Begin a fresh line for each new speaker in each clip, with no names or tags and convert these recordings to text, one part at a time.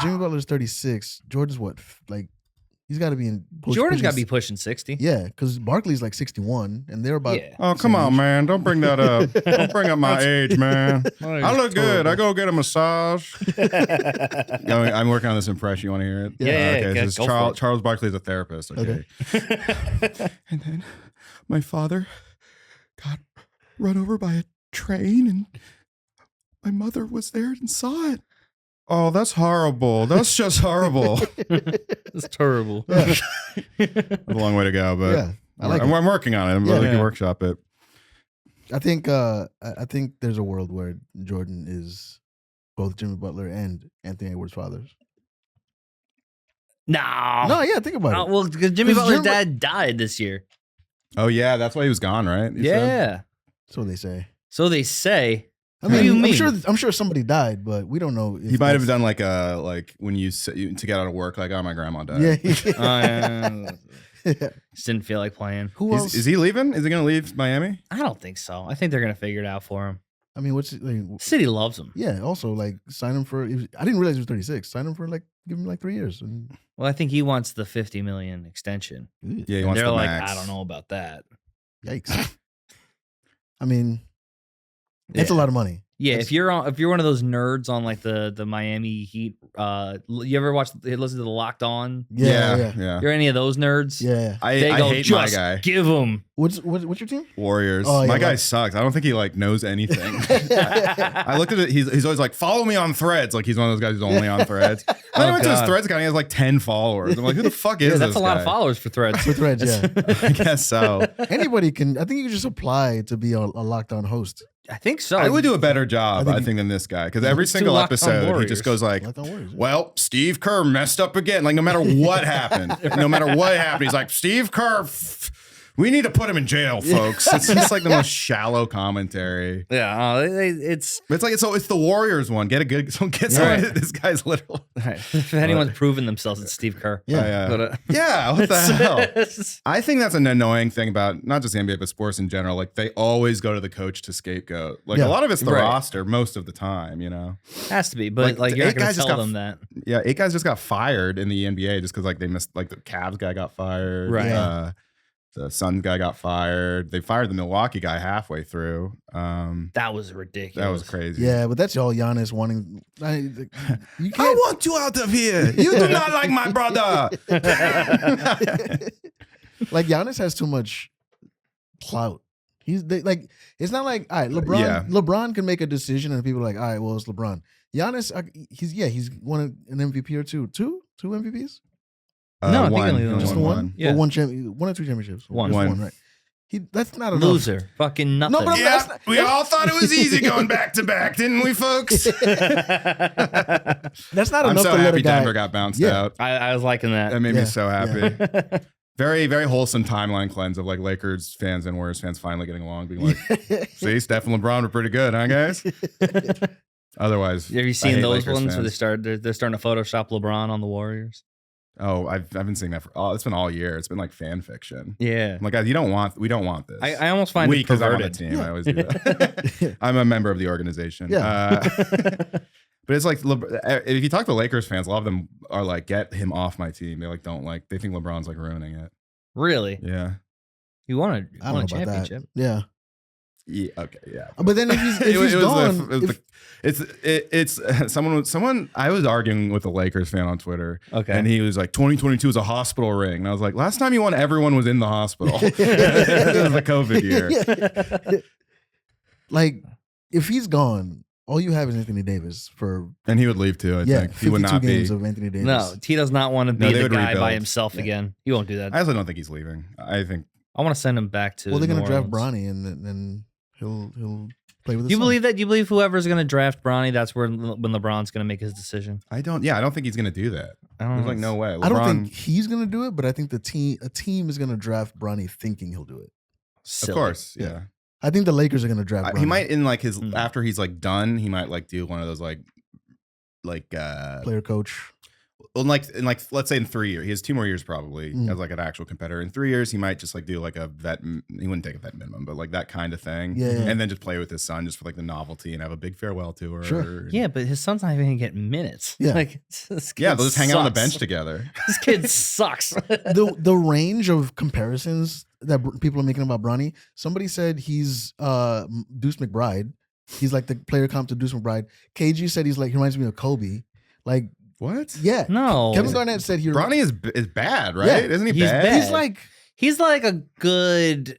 Jimmy Butler's 36. Jordan's what? Like, he's got to be in.
Jordan's got to be pushing 60.
Yeah, because Barkley's like 61, and they're about.
Yeah.
Oh, come on, man. Don't bring that up. Don't bring up my age, man. I look good. I go get a massage. I'm working on this impression. You want to hear it?
Yeah.
Okay, so Charles Barkley is a therapist. Okay. And then my father got run over by a train, and my mother was there and saw it. Oh, that's horrible. That's just horrible.
That's terrible.
Yeah.
That's a long way to go, but
Yeah,
I'm working on it. I'm really going to workshop it.
I think there's a world where Jordan is both Jimmy Butler and Anthony Edwards' fathers.
No,
yeah, think about it.
Well, because Jimmy Butler's dad died this year.
Oh, yeah. That's why he was gone, right? You said?
So they say.
So they say.
I mean,
what do you mean?
I'm sure somebody died, but we don't know.
He might have done like when you to get out of work, like, oh, my grandma died.
Yeah.
Just didn't feel like playing.
Who else?
Is he leaving? Is he going to leave Miami?
I don't think so. I think they're gonna figure it out for him.
I mean,
City loves him.
Yeah. Also, like, sign him for. I didn't realize he was 36. Sign him for give him like 3 years. And,
Well, I think he wants the $50 million extension.
Yeah, he wants
They're
the
like,
max.
I don't know about that.
yikes. I mean, that's a lot of money.
Yeah, if you're one of those nerds on like the Miami Heat, you ever listen to the Locked On?
Yeah.
You're any of those nerds?
Yeah.
I hate my guy.
Give him.
What's your team?
Warriors.
Oh, yeah,
my guy sucks. I don't think he knows anything. I looked at it. He's always like, follow me on Threads. Like he's one of those guys who's only on Threads. I went to his Threads account. He has like 10 followers. I'm like, who the fuck is this?
That's a lot
guy?
of followers for Threads.
For Threads, yeah.
I guess so.
Anybody can. I think you can just apply to be a Locked On host.
I think so.
I would do a better job,
I
I
think
think than this guy. Because every
Let's do
single
Locked On
episode, he
Warriors.
just goes like,
Locked On Warriors, yeah.
well, Steve Kerr messed up again. Like, no matter what happened, he's like, Steve Kerr, we need to put him in jail, folks. It's just like the most shallow commentary.
Yeah, it's
It's the Warriors one. Get someone. This guy's literal.
right. If anyone's proven themselves, it's Steve Kerr.
Yeah.
Yeah, what the hell? I think that's an annoying thing about not just the NBA, but sports in general. Like, they always go to the coach to scapegoat. Like, a lot of it's the roster most of the time,
Has to be, but like you're not going to tell them that.
Yeah, 8 guys just got fired in the NBA just because they missed, like, the Cavs guy got fired.
Right.
Yeah.
The Suns guy got fired. They fired the Milwaukee guy halfway through.
That was ridiculous.
That was crazy.
Yeah, but that's all Giannis wanting. You can't.
I want you out of here. You do not like my brother.
Like, Giannis has too much clout. It's not like, all right, LeBron can make a decision and people are like, all right, well, it's LeBron. Giannis, he's won an MVP or two MVPs.
No, I think only
Just the one.
Yeah.
Or one or two championships.
One.
Just one, right? That's not enough.
Loser. Fucking nothing.
No, but
Yeah, we all thought it was easy going back to back, didn't we, folks?
That's not
I'm
enough
so
to let
happy
a guy.
Denver got bounced
Yeah.
out.
I was liking that.
That made me
Yeah.
so happy. Very, very wholesome timeline cleanse of like Lakers fans and Warriors fans finally getting along, being like, see, Steph and LeBron were pretty good, huh, guys? Otherwise,
Have you
I
seen
hate
those
Lakers
ones where
fans.
they're starting to Photoshop LeBron on the Warriors?
Oh, I've been seeing that it's been all year. It's been like fan fiction.
Yeah.
I'm like, guys, we don't want this.
I almost find it
because I'm on the
perverted.
team. I always do that. I'm a member of the organization.
Yeah.
But it's like, if you talk to Lakers fans, a lot of them are like, get him off my team. They they think LeBron's like ruining it.
Really?
Yeah.
You won
I
a
don't know about
championship.
that. Yeah.
Yeah. Okay. Yeah.
But then if he's gone,
It's someone I was arguing with a Lakers fan on Twitter.
Okay.
And he was like, 2022 is a hospital ring. And I was like, last time you won, everyone was in the hospital. It was the COVID year.
like, if he's gone, all you have is Anthony Davis for
And he would leave too, I think. He would
52
not be.
games of Anthony Davis.
No, he does not want to be
No, they
the
would
guy by
rebuild.
himself again. He won't do that.
I also don't think he's leaving. I think
I want to send him back to.
Well, they're
New
gonna draft
Orleans.
Bronny, and then he'll play with.
Do you believe that? Do you believe whoever's going to draft Bronny, that's when LeBron's going to make his decision?
I don't think he's gonna do that.
I don't
There's
know.
like no way.
I don't
LeBron-
think he's gonna do it, but I think a team is gonna draft Bronny thinking he'll do it.
Of course, yeah.
I think the Lakers are gonna draft. Bronny.
He might in like his
Hmm.
after he's like done, he might like do one of those like
player coach.
let's say in 3 years, he has 2 more years probably as like an actual competitor. In 3 years, he might just like do like a vet. He wouldn't take a vet minimum, but like that kind of thing.
Yeah.
And then just play with his son just for like the novelty and have a big farewell tour.
Sure.
Yeah, but his son's not even gonna get minutes.
Yeah.
Like, this kid
Yeah, they'll just hang out on the
sucks.
bench together.
This kid sucks.
The range of comparisons that people are making about Bronny. Somebody said he's Deuce McBride. He's like the player comp to Deuce McBride. KG said he reminds me of Kobe. Like
What?
yeah.
No.
Kevin Garnett said he.
Bronny is bad, right?
Yeah.
Isn't he
He's
bad?
bad.
He's like
He's like a good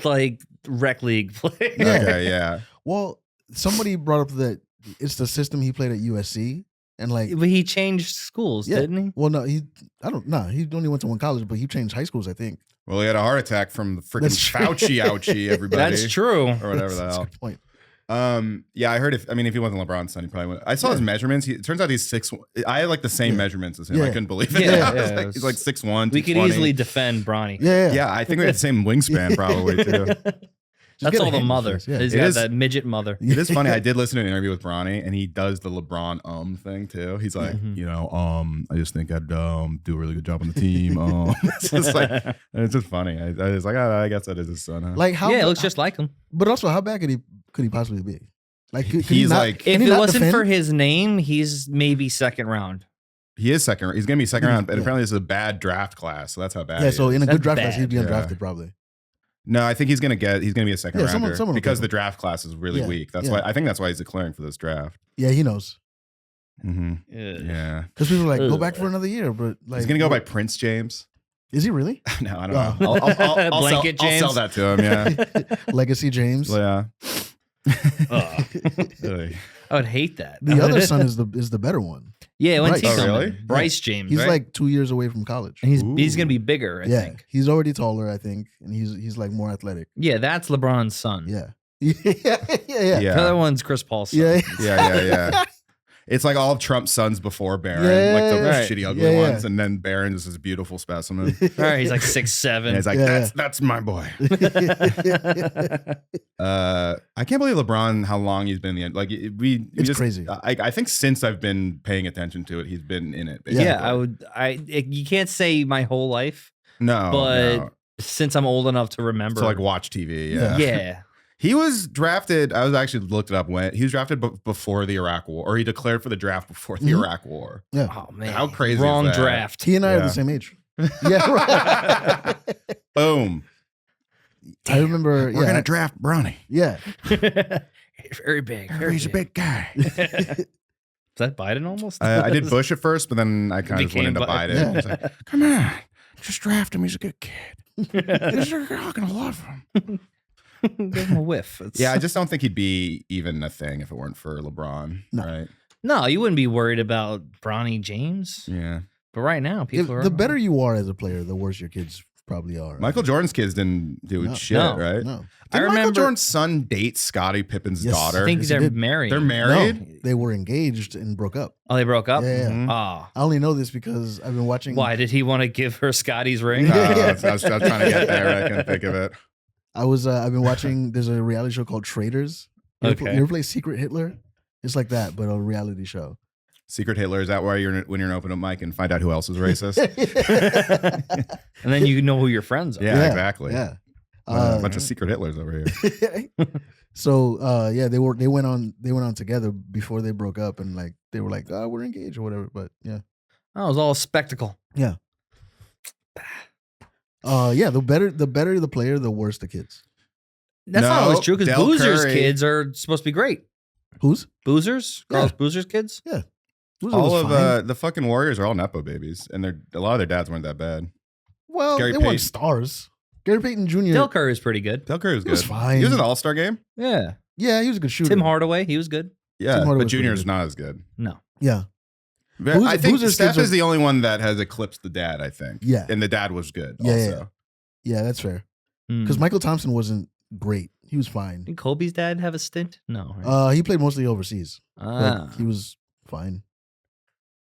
like rec league player.
Yeah.
Okay, yeah.
well. Somebody brought up that it's the system he played at USC and like.
But he changed schools,
Yeah.
didn't he?
Well, no, he only went to one college, but he changed high schools, I think.
Well, he had a heart attack from the freaking
That's true.
Fauci ouchie, everybody.
That's true.
Or whatever the
That's a
hell.
good point.
Yeah, I heard if he wasn't LeBron's son, he probably would. I saw his measurements. It turns out he's 6'1". I had like the same measurements as him.
Yeah.
I couldn't believe it.
Yeah,
He's like 6'1".
We could
220.
easily defend Bronny.
Yeah.
Yeah, I think we had the same wingspan probably too.
That's
get a
all the
hand
mother.
face, yeah.
He's
It
got
is-
that midget mother.
It is funny. I did listen to an interview with Bronny, and he does the LeBron thing too. He's like, I just think I'd do a really good job on the team. It's just like, it's just funny. I was like, I guess that is his son. Huh?
Like how?
Yeah, it looks just like him.
But also, how bad could he possibly be? Like could he
He's
not-
like-
can
If
he
it
not
wasn't
defend?
for his name, he's maybe second round.
He is second. He's gonna be second round, but
Yeah.
apparently this is a bad draft class, so that's how bad.
Yeah,
he
so
is.
in a
That's
good draft class,
bad.
he'd be
Yeah.
undrafted probably.
No, I think he's gonna be a second
Yeah,
rounder
someone will
because
pick
the draft class is really
Yeah,
weak. That's
yeah.
why I think that's why he's declaring for this draft.
Yeah, he knows.
Mm-hmm.
Ugh.
Yeah,
Because people are like, go
Ugh.
back for another year, but like
he's gonna go by Prince James.
Is he really?
No, I don't
Oh.
know. I'll
Blanket
I'll sell
James?
that to him. Yeah,
Legacy James.
yeah.
Ugh.
Really.
I would hate that.
The other son is the better one.
Yeah, when's he
Bryce.
Oh,
coming?
really?
Bryce James.
He's
right?
like 2 years away from college.
And he's
Ooh.
gonna be bigger, I
yeah,
think.
he's already taller, I think, and he's like more athletic.
Yeah, that's LeBron's son.
Yeah, yeah.
Yeah.
The other one's Chris Paul's son.
Yeah.
Yeah. It's like all of Trump's sons before Barron, like the
Yeah.
shitty, ugly
Yeah.
ones, and then Barron is this beautiful specimen.
All right, he's like 6'7".
And it's like
Yeah.
that's my boy. I can't believe LeBron how long he's been in the end. Like we
It's
just
crazy.
I think since I've been paying attention to it, he's been in it.
Yeah,
basically.
you can't say my whole life,
no,
but
no.
since I'm old enough to remember.
To like watch TV.
Yeah.
yeah.
He was drafted. I was actually looked it up when he was drafted before the Iraq War, or he declared for the draft before the
Mhm.
Iraq War.
Yeah,
Oh man.
How crazy is
Wrong
that?
draft.
he and I are
Yeah.
the same age. Yeah, right.
Boom.
I remember.
We're gonna draft Bronny.
Yeah.
Very big. Very
He's a big guy.
Is that Biden almost?
I did Bush at first, but then I kind of went
Became
into Biden.
Yeah.
It's like, come on, just draft him. He's a good kid. You're all gonna love him.
Give him a whiff. It's-
Yeah, I just don't think he'd be even a thing if it weren't for LeBron.
No.
Right?
No, you wouldn't be worried about Bronny James.
Yeah.
But right now, people are
The better you are as a player, the worse your kids probably are.
Michael Jordan's kids didn't do
No.
shit,
No.
right?
No,
I
Did Michael
remember-
Jordan's son date Scottie Pippen's
Yes.
daughter?
I think
Yes, he
they're
did.
married.
They're married.
no, they were engaged and broke up.
Oh, they broke up?
Yeah, yeah.
Mhm.
Oh.
I only know this because I've been watching.
Why? Did he want to give her Scotty's ring?
I was trying to get there. I couldn't think of it.
I've been watching. There's a reality show called Traitors. You
Okay.
ever play Secret Hitler? It's like that, but a reality show.
Secret Hitler, is that where when you're an open mic and find out who else is racist?
And then you know who your friends are.
Yeah, exactly.
Yeah.
A bunch of secret Hitlers over here.
So yeah, they went on together before they broke up, and like they were like, oh, we're engaged or whatever. But yeah.
Oh, it was all a spectacle.
Yeah. Yeah, the better the player, the worse the kids.
That's not
No,
always true because
Del
Boozer's
Curry-
kids are supposed to be Great.
Who's?
Boozer's?
Yeah.
Carlos Boozer's kids?
Who's
All
was
of
fine.
the fucking Warriors are all Nepo babies, and a lot of their dads weren't that bad.
Well,
Gary
they weren't
Payton.
stars. Gary Payton Jr.
Del Curry was pretty good.
Del Curry was
He
good.
was fine.
He was in the All-Star game.
Yeah.
Yeah, he was a good shooter.
Tim Hardaway, he was good.
Yeah,
Tim Hardaway
but
was pretty
Junior's
good.
not as good.
No.
Yeah,
I think
Boozer's
Steph
kids are-
is the only one that has eclipsed the dad, I think.
Yeah.
And the dad was good
Yeah,
also.
yeah, that's fair.
Hmm.
Because Michael Thompson wasn't great. He was fine.
Did Kobe's dad have a stint? No. Right?
He played mostly overseas,
Ah.
but he was fine.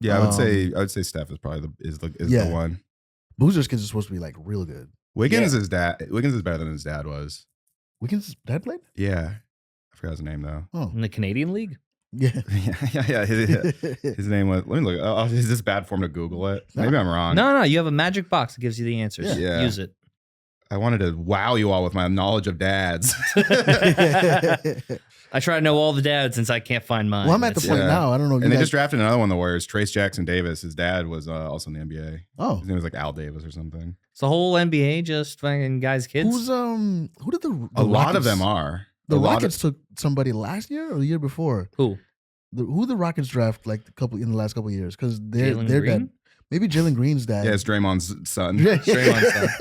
Yeah, I would say Steph is probably the
Yeah.
one.
Boozer's kids are supposed to be like real good.
Wiggins is better than his dad was.
Wiggins' dad played?
Yeah. I forgot his name though.
Oh,
In the Canadian League?
Yeah.
yeah. His name was. Let me look. Oh, is this bad form to Google it? Maybe I'm wrong.
No. You have a magic box that gives you the answers.
Yeah.
Use it.
I wanted to wow you all with my knowledge of dads.
I try to know all the dads since I can't find mine.
Well, I'm at the point now. I don't know.
And they just drafted another one in the Warriors. Trace Jackson Davis. His dad was also in the NBA.
Oh,
his name was like Al Davis or something.
It's the whole NBA just fucking guys' kids.
Who did the
a lot
Rockets,
of them are.
The Rockets took somebody last year or the year before.
Who?
Who the Rockets draft like in the last couple of years? Because they're
Green?
dad. Maybe Jalen Green's dad.
Yeah, it's Draymond's son.
Draymond's son.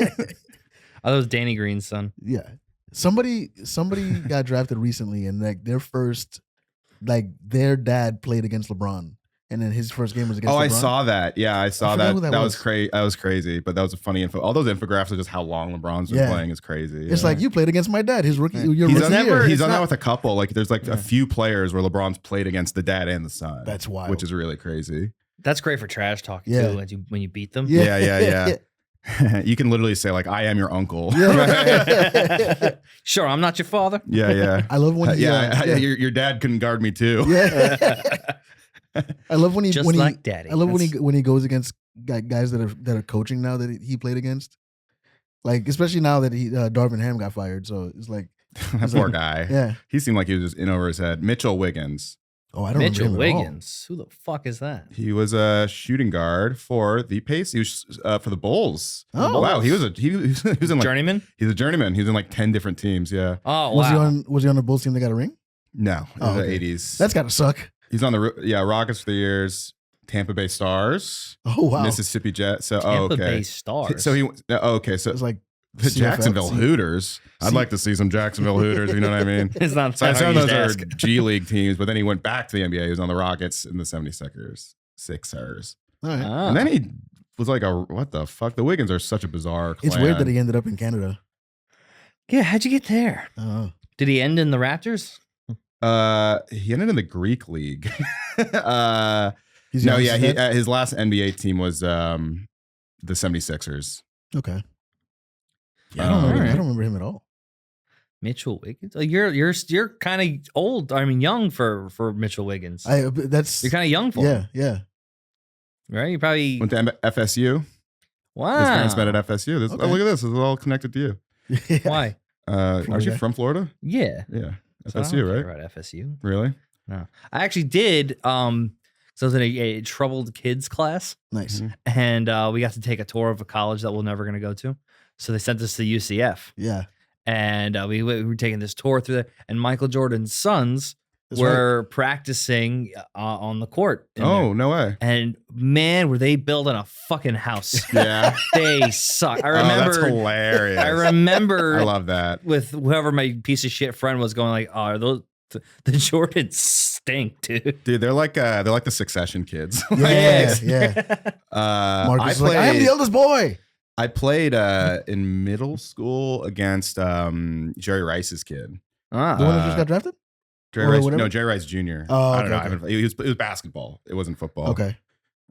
Oh, that was Danny Green's son.
Yeah. Somebody got drafted recently, and like their dad played against LeBron, and then his first game was against LeBron.
I saw that. Yeah, I saw that. That was crazy. That was crazy, but that was a funny info. All those infographics of just how long LeBron's been playing is crazy.
It's like you played against my dad. His rookie. He's
done that with a couple. Like there's like a few players where LeBron's played against the dad and the son.
That's wild.
Which is really crazy.
That's great for trash talking too. When you beat them.
Yeah. You can literally say like, "I am your uncle."
Sure, I'm not your father.
Yeah.
I love when
your dad couldn't guard me too.
Yeah. I love when
daddy.
I love when he goes against guys that are coaching now that he played against. Like especially now that Darvin Ham got fired, so it's like
that poor guy.
Yeah,
he seemed like he was just in over his head. Mitchell Wiggins.
Oh, I don't
Mitchell
remember him
Wiggins. Who the fuck is that?
He was a shooting guard for the Pacers. He was for the Bulls.
Oh,
wow. He was in like,
journeyman.
He's a journeyman. He was in like 10 different teams. Yeah.
Oh, wow.
Was he on the Bulls team that got a ring?
No, in the 80s.
That's gotta suck.
He's on the Rockets for the years. Tampa Bay Stars.
Oh wow.
Mississippi Jets. So
Tampa Bay Stars.
So so
it's like
the Jacksonville Hooters. I'd like to see some Jacksonville Hooters. You know what I mean?
It's not.
So some of those are G League teams, but then he went back to the NBA. He was on the Rockets and the 76ers.
All right.
And then he was like, what the fuck? The Wiggins are such a bizarre clan.
It's weird that he ended up in Canada.
Yeah, how'd you get there? Did he end in the Raptors?
He ended in the Greek league. His last NBA team was the 76ers.
Okay. Yeah, I don't remember him at all.
Mitchell Wiggins. You're kind of old. I mean, young for Mitchell Wiggins. You're kind of young for him.
Yeah.
Right. You probably
went to FSU.
Wow.
His parents met at FSU. Look at this. It's all connected to you.
Yeah.
Why?
Aren't you from Florida?
Yeah.
FSU, right?
Right. FSU.
Really?
No. I actually did. So I was in a troubled kids class.
Nice.
And we got to take a tour of a college that we're never going to go to. So they sent us to UCF.
Yeah.
And we were taking this tour through there, and Michael Jordan's sons were practicing on the court.
Oh, no way.
And man, were they building a fucking house.
Yeah.
They suck. I remember.
That's hilarious.
I remember.
I love that.
With whoever my piece of shit friend was going like, are those the Jordans stink, dude.
Dude, they're like the Succession kids.
Yeah. Marcus was like, I am the eldest boy.
I played in middle school against Jerry Rice's kid.
The one that just got drafted?
Jerry Rice Jr.
Oh,
I don't know. It was basketball. It wasn't football.
Okay.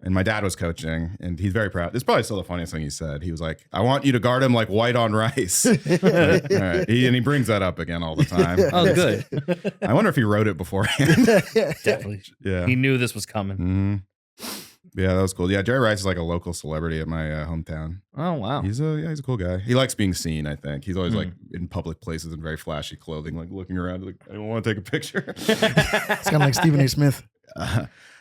And my dad was coaching, and he's very proud. It's probably still the funniest thing he said. He was like, I want you to guard him like white on rice. All right. He brings that up again all the time.
Oh, good.
I wonder if he wrote it beforehand.
Definitely.
Yeah.
He knew this was coming.
Mm-hmm. Yeah, that was cool. Yeah, Jerry Rice is like a local celebrity at my hometown.
Oh, wow.
He's a cool guy. He likes being seen, I think. He's always like in public places in very flashy clothing, like looking around like, I don't want to take a picture.
It's kind of like Stephen A. Smith.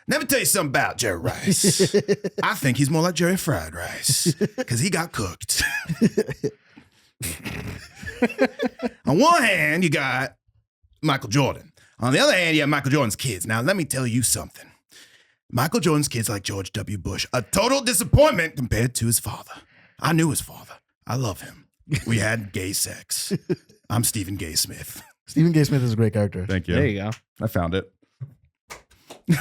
Never tell you something about Jerry Rice. I think he's more like Jerry Fried Rice because he got cooked. On one hand, you got Michael Jordan. On the other hand, you have Michael Jordan's kids. Now, let me tell you something. Michael Jordan's kids like George W. Bush. A total disappointment compared to his father. I knew his father. I love him. We had gay sex. I'm Stephen Gay Smith.
Stephen Gay Smith is a great character.
Thank you.
There you go.
I found it.
You're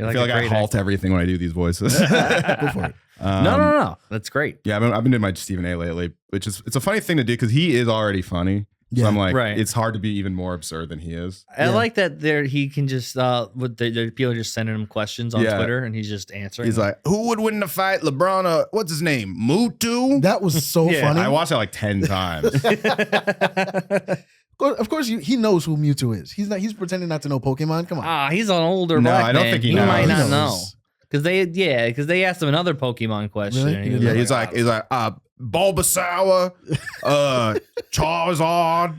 I feel like I halt everything when I do these voices.
Go for it.
No. That's great.
Yeah, I've been doing my Stephen A. lately, it's a funny thing to do because he is already funny. So I'm like, it's hard to be even more absurd than he is.
I like that he can just, people are just sending him questions on Twitter and he's just answering.
He's like, who would win the fight? LeBron, what's his name? Mutu?
That was so funny.
I watched that like 10 times.
Of course, he knows who Mewtwo is. He's pretending not to know Pokemon. Come on.
He's an older black
I don't
man.
think he knows.
Might not know. Because they asked him another Pokemon question.
Really?
He's like Bulbasaur, Charizard.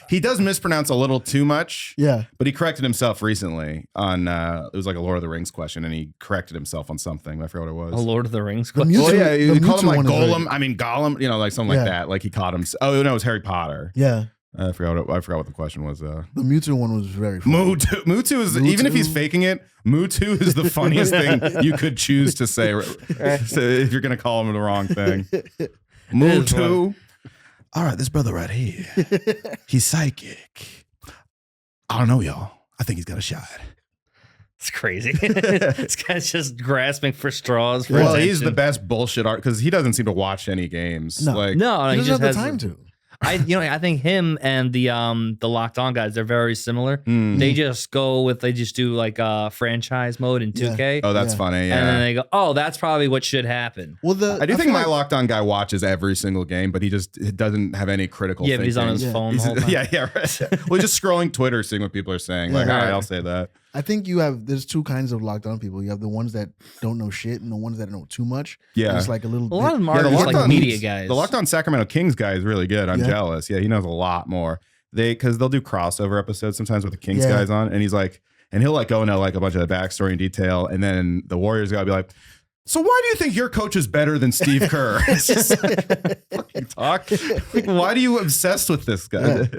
He does mispronounce a little too much.
Yeah,
but he corrected himself recently on it was like a Lord of the Rings question, and he corrected himself on something. I forgot what it was.
A Lord of the Rings question.
He called him like Golem. I mean Gollum. Like something like that. Like he caught him. Oh no, it was Harry Potter.
Yeah.
I forgot what the question was. The
Mewtwo one was very funny.
Mewtwo is even if he's faking it, Mewtwo is the funniest thing you could choose to say so if you're gonna call him the wrong thing. Mewtwo. All right, this brother right here, he's psychic. I don't know, y'all. I think he's got a shot.
It's crazy. This guy's just grasping for straws. For attention.
He's the best bullshit art because he doesn't seem to watch any games.
No,
he
doesn't have the time to.
I think him and the Locked On guys, they're very similar. Mm. They just do like franchise mode in 2K.
Oh, that's funny. Yeah.
And then they go, oh, that's probably what should happen.
Well,
I do think my Locked On guy watches every single game, but he just doesn't have any critical thinking.
But he's on his phone the whole time.
Yeah. Right. Well, just scrolling Twitter, seeing what people are saying. All right, I'll say that.
I think there's two kinds of Locked On people. You have the ones that don't know shit and the ones that know too much.
Yeah.
It's like a little
lot of them are just like media guys.
The Locked On Sacramento Kings guy is really good. I'm jealous. Yeah, he knows a lot more. Because they'll do crossover episodes sometimes with the Kings guys on. And he's like, and he'll like go into like a bunch of the backstory and detail. And then the Warriors guy will be like, so why do you think your coach is better than Steve Kerr? It's just like, fucking talk. Like, why are you obsessed with this guy?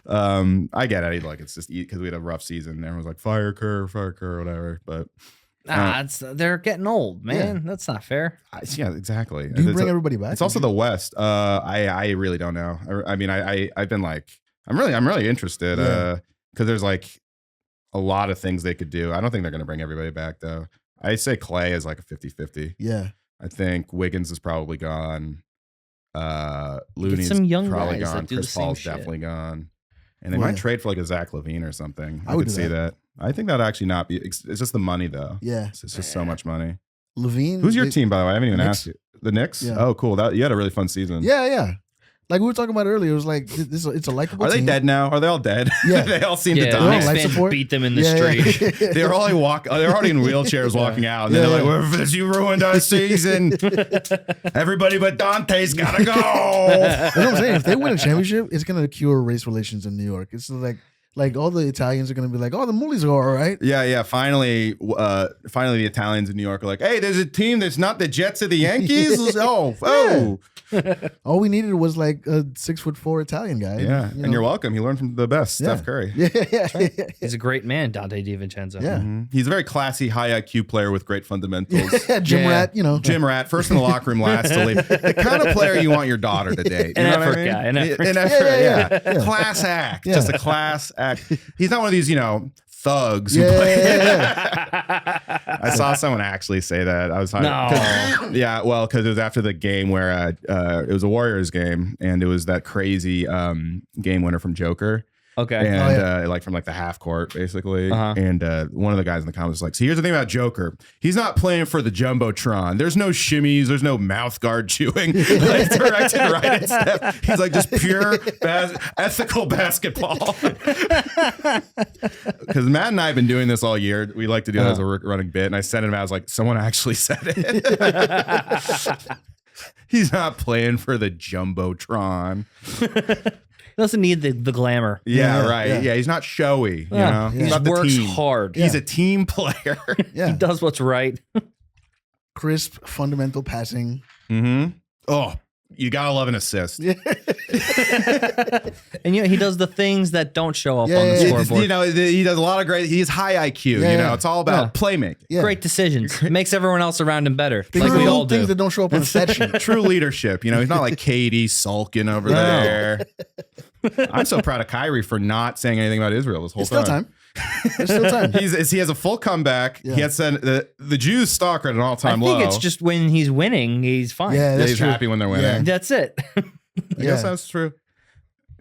I get it. Like, it's just because we had a rough season. Everyone's like, fire Kerr, whatever. But
they're getting old, man. Yeah. That's not fair.
Yeah, exactly.
Do you bring everybody back?
It's also the West. I really don't know. I mean, I've been like, I'm really interested because there's like a lot of things they could do. I don't think they're going to bring everybody back though. I say Clay is like a 50-50.
Yeah.
I think Wiggins is probably gone. Looney's probably gone. Chris Paul's definitely gone. And they might trade for like a Zach LaVine or something. I could see that. I think that'd actually not be. It's just the money though.
Yeah.
It's just so much money.
LaVine.
Who's your team, by the way? I haven't even asked you. The Knicks?
Yeah.
Oh, cool. You had a really fun season.
Yeah. Like we were talking about earlier, it was like it's a likable team.
Are they dead now? Are they all dead?
Yeah.
They all seem to
die.
Die.
Knicks beat them in the street.
They're already in wheelchairs walking out. And they're like, well, you ruined our season. Everybody but Dante's gotta go.
That's what I'm saying. If they win a championship, it's gonna cure race relations in New York. It's like all the Italians are gonna be like, oh, the Moolies are all right.
Yeah. Finally, the Italians in New York are like, hey, there's a team that's not the Jets or the Yankees.
All we needed was like a 6'4" Italian guy.
Yeah, and you're welcome. He learned from the best, Steph Curry.
Yeah.
He's a great man, Dante DiVincenzo.
Yeah,
he's a very classy, high IQ player with great fundamentals.
Gym rat,
Gym rat, first in the locker room, last to leave. The kind of player you want your daughter to date.
An effort guy.
An effort. Class act, just a class act. He's not one of these, thugs who play. I saw someone actually say that. I was talking. Because it was after the game where it was a Warriors game, and it was that crazy game winner from Joker.
Okay.
And like from like the half court, basically. And one of the guys in the comments was like, so here's the thing about Joker. He's not playing for the Jumbotron. There's no shimmies. There's no mouth guard chewing. Like, directed right at Steph. He's like just pure ethical basketball. Because Matt and I have been doing this all year. We like to do that as a running bit. And I sent him out. I was like, someone actually said it. He's not playing for the Jumbotron.
He doesn't need the glamour.
Yeah, right. Yeah, he's not showy. You know?
He just works hard.
He's a team player.
He does what's right.
Crisp, fundamental passing.
Mm-hmm. Oh, you gotta love an assist.
Yeah.
And he does the things that don't show up on the scoreboard.
He does a lot of great. He's high IQ. It's all about playmaking.
Yeah. Great decisions. It makes everyone else around him better.
Like we all do. Things that don't show up on the stat sheet.
True leadership. He's not like Katie sulking over there. I'm so proud of Kyrie for not saying anything about Israel this whole time.
There's still time.
He has a full comeback. Yeah. He had said the Jews stalk at an all-time low.
I think it's just when he's winning, he's fine.
Yeah,
he's happy when they're winning.
Yeah.
That's it.
I guess that's true.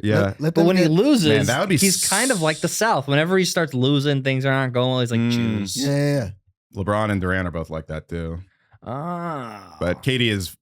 Yeah.
But when he loses, that would be he's kind of like the South. Whenever he starts losing, things are not going well. He's like, Jews.
Yeah.
LeBron and Durant are both like that too. But Katie's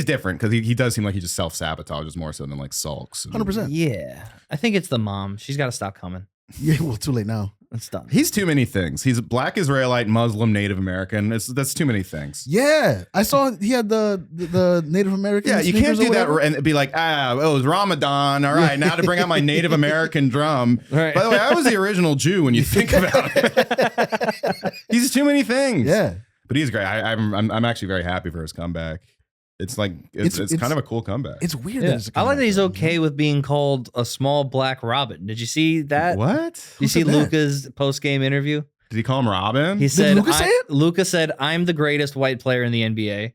different because he does seem like he just self-sabotages more so than like sulks.
100%.
Yeah. I think it's the mom. She's got to stop coming.
Yeah, well, too late now.
It's done.
He's too many things. He's Black Israelite, Muslim, Native American. That's too many things.
Yeah, I saw he had the Native American.
Yeah, you can't do that and be like, it was Ramadan. All right, now to bring out my Native American drum.
Right.
By the way, I was the original Jew when you think about it. He's too many things.
Yeah,
but he's great. I'm actually very happy for his comeback. It's like it's kind of a cool comeback.
It's weird.
Yeah.
That
I like that he's okay with being called a small black Robin. Did you see that?
What?
Did you see Luka's post-game interview?
Did he call him Robin?
He said,
Did Luka say it?
Luka said, "I'm the greatest white player in the NBA.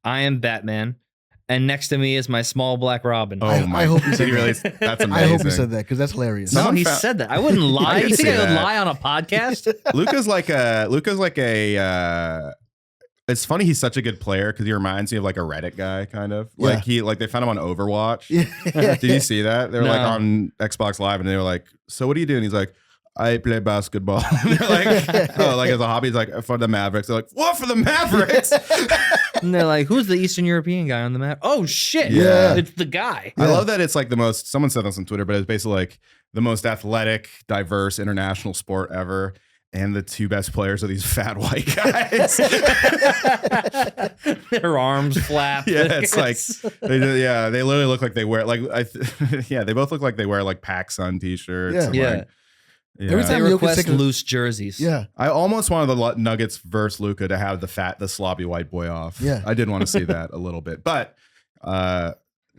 I am Batman, and next to me is my small black Robin."
Oh my!
I hope he said
really.
that.
That's amazing.
I hope he said that because that's hilarious.
No, he said that. I wouldn't lie. You think I would lie on a podcast?
Luka's like a. It's funny he's such a good player because he reminds me of like a Reddit guy kind of. Like they found him on Overwatch.
Yeah.
Did you see that? They were
No.
like on Xbox Live and they were like, "So what do you do?" And he's like, "I play basketball." And they're like, "Oh, like as a hobby." He's like, "For the Mavericks." They're like, "What, for the Mavericks?"
And they're like, "Who's the Eastern European guy on the map?" Oh shit!
Yeah.
It's the guy.
I love that it's like the most. Someone said this on Twitter, but it's basically like the most athletic, diverse international sport ever. And the two best players are these fat white guys.
Their arms flap.
Yeah, it's like they literally look like they wear like they both look like they wear like PacSun t-shirts.
Yeah.
And
Yeah.
like,
Every
They
time Jokic
request
takes a-
loose jerseys.
Yeah,
I almost wanted the Nuggets versus Luka to have the sloppy white boy off.
Yeah.
I did want to see that a little bit, but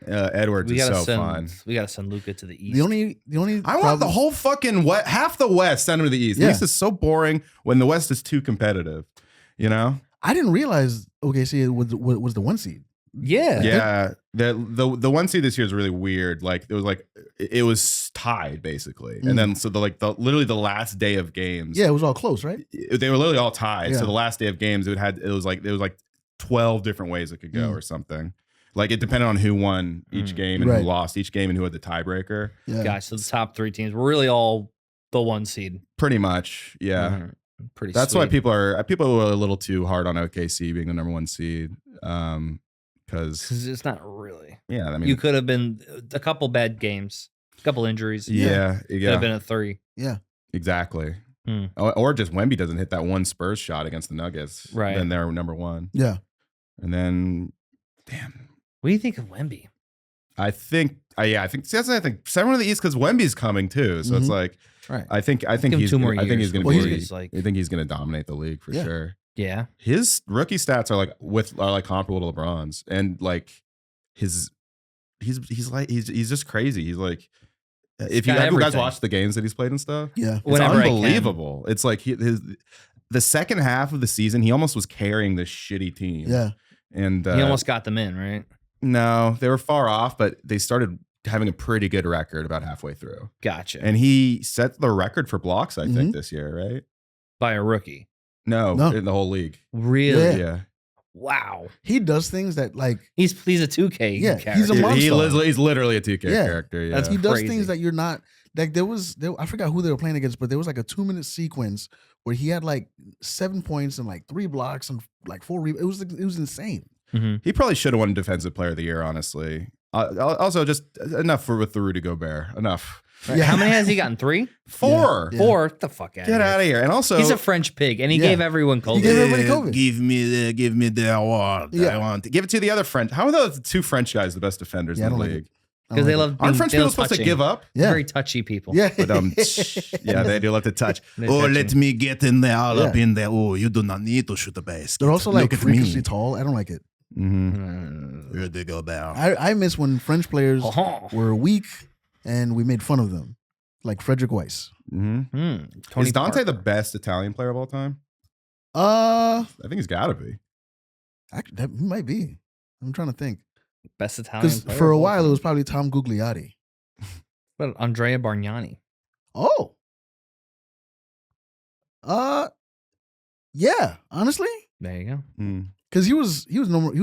Edwards
We
is
gotta
so fun.
We gotta send Luka to the east.
the only.
I want the whole fucking half the West send him to the East.
Yeah.
The East is so boring when the West is too competitive. You know?
I didn't realize OKC was the 1 seed.
Yeah.
Yeah. The 1 seed this year is really weird. Like it was tied basically, and then so literally the last day of games.
Yeah, it was all close, right?
They were literally all tied.
Yeah.
So the last day of games, it was like 12 different ways it could go or something. Like it depended on who won each game and
Right.
who lost each game and who had the tiebreaker.
Yeah.
Gosh, so the top three teams were really all the 1 seed.
Pretty much, yeah.
Mhm. Pretty.
That's
sweet.
why people are a little too hard on OKC being the number 1 seed. Because
'Cause it's not really.
yeah, I mean,
You could have been a couple bad games, a couple injuries.
yeah,
Could have been a 3.
Yeah.
exactly.
Hmm.
Or just Wemby doesn't hit that one Spurs shot against the Nuggets,
Right.
Then they're number 1,
Yeah.
and then damn.
What do you think of Wemby?
I think seven of the East because Wemby's coming too. So it's like,
Right.
I think
Give him
he's
2 more
I think he's
years.
going to
Well,
be.
he's like,
I think he's going to dominate the league for
Yeah.
sure.
yeah.
His rookie stats are like comparable to LeBron's, and like he's just crazy. He's like, if you
got
guys
everything.
watch the games that he's played and stuff,
Yeah.
it's
Whenever I can.
unbelievable. It's like the second half of the season, he almost was carrying this shitty team.
Yeah.
and
He almost got them in, right?
no, they were far off, but they started having a pretty good record about halfway through.
Gotcha.
And he set the record for blocks, I
Mhm.
think, this year, right?
By a rookie.
No,
No.
in the whole league.
Really?
Yeah.
Wow.
He does things that like
He's a 2K
Yeah,
character.
he's a monster.
He's literally a 2K
Yeah.
character. Yeah.
That's
he does
crazy.
things that you're not like. I forgot who they were playing against, but there was like a 2-minute sequence where he had like 7 points and like 3 blocks and like 4 rebounds. It was insane.
Mhm.
He probably should have won Defensive Player of the Year, honestly. Also, just enough with the Rudy Gobert. Enough.
Right. How many has he gotten? 3?
4.
Yeah.
4? Get the fuck out
Get out of here. And also,
He's a French pig, and he
Yeah.
gave everyone COVID.
He gave everybody COVID.
Give me the award.
Yeah.
I want to give it to the other French. How are those 2 French guys the best defenders
Yeah, I
in the
don't like
league?
Because they
I don't
love
like
being,
Aren't French
they
people
love
supposed to
touching.
give up?
it. Yeah.
Very touchy people.
Yeah.
But yeah, they do love to touch.
They're
Oh,
touching.
let me get in there, all up
Yeah.
in there. Oh, you do not need to shoot the basket.
They're also like
Look at
freakishly
me.
tall. I don't like it.
Mm-hmm. Rudy Gobert.
I miss when French players
Oh.
were weak and we made fun of them, like Frederick Weiss.
Mm-hmm.
Tony
Is Dante the
Parker.
best Italian player of all time?
Uh,
I think he's got to be.
that might be. I'm trying to think
best Italian
because
player
for
of
a
all
while it
time?
was probably Tom Gugliotti.
What about Andrea Bargnani?
Oh, yeah. Honestly,
There you go.
Mm.
because he was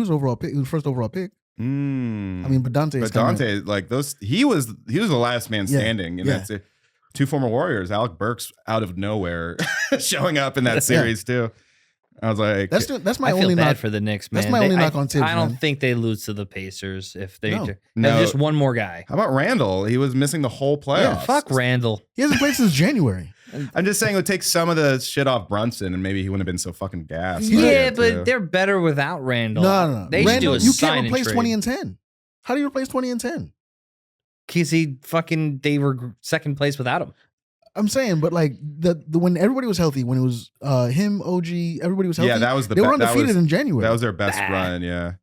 overall pick. He was first overall pick.
Mm.
I mean, but Dante.
but Dante, like those, he was the last man
Yeah,
standing, and
yeah.
that's it. 2 former Warriors, Alec Burks out of nowhere showing up in that series too. I was like,
that's my
I feel
only
bad
knock
for the Knicks, man.
That's my only knock on Tibbs.
I don't
man.
think they lose to the Pacers if they
No.
have
No.
just one more guy.
how about Randall? He was missing the whole playoffs.
Yeah, fuck Randall.
He hasn't played since January.
I'm just saying it would take some of the shit off Brunson, and maybe he wouldn't have been so fucking gassed.
Yeah, but they're better without Randall.
No.
They should do
Randall,
a
you
sign
can't replace
and
20
trade.
and 10. How do you replace 20 and 10?
Because they were second place without him.
I'm saying, but like the when everybody was healthy, when it was him, OG, everybody was healthy.
Yeah, that was the
they were
that
undefeated
was,
in January.
That was their best run. Yeah.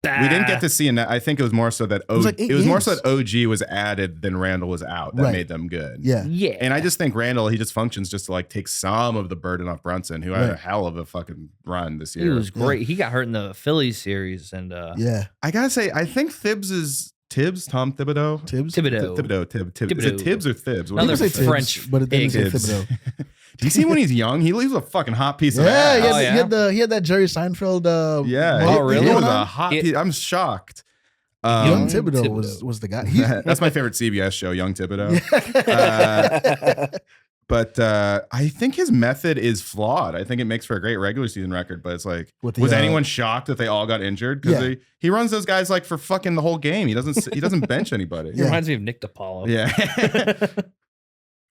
Bah.
We didn't get to see, and I think it was more so that
It was
more so
games.
that OG was added than Randall was out. That
Right.
made them good.
Yeah.
Yeah.
And I just think Randall, he just functions just to like take some of the burden off Brunson, who had a
Right.
hell of a fucking run this
He
year.
was great. He got hurt in the Phillies series and
Yeah.
I gotta say, I think Tom Thibodeau.
Tibbs.
Thibodeau. Is it Tibbs or Thibs? What do
Another
you
People say
say?
Tibbs,
French
but it didn't say
pig.
Thibodeau.
Do you see when he's young? He leaves a fucking hot piece of
Yeah,
ass.
he had,
Oh,
he
yeah?
had he had that Jerry Seinfeld.
Yeah.
mullet
Oh, really?
He
going
was
on.
a hot
He-
piece. I'm shocked.
Young Thibodeau
Thibodeau.
was the guy.
That's my favorite CBS show, Young Thibodeau. But I think his method is flawed. I think it makes for a great regular season record, but it's like,
With the,
was anyone shocked that they all got injured? Because
Yeah.
he runs those guys like for fucking the whole game. He doesn't bench anybody.
He reminds me of Nick DiPaolo.
Yeah.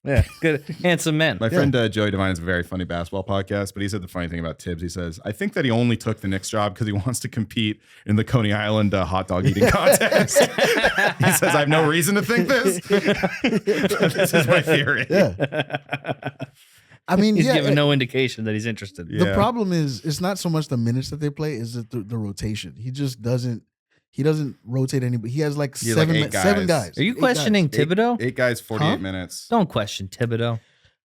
Yeah, good, handsome man.
My friend Joey Devine has a very funny basketball podcast, but he said the funny thing about Tibbs. He says, I think that he only took the Knicks job because he wants to compete in the Coney Island hot dog eating contest. He says, I have no reason to think this. But this is my theory.
Yeah. I mean,
He's
yeah,
given no indication that he's interested.
Yeah.
the problem is it's not so much the minutes that they play, is the rotation. He just doesn't rotate anybody. He has like
He has like
seven
eight
seven
guys.
guys.
Are you
8
questioning
guys.
Thibodeau?
8 guys, 48
Huh?
minutes.
Don't question Thibodeau.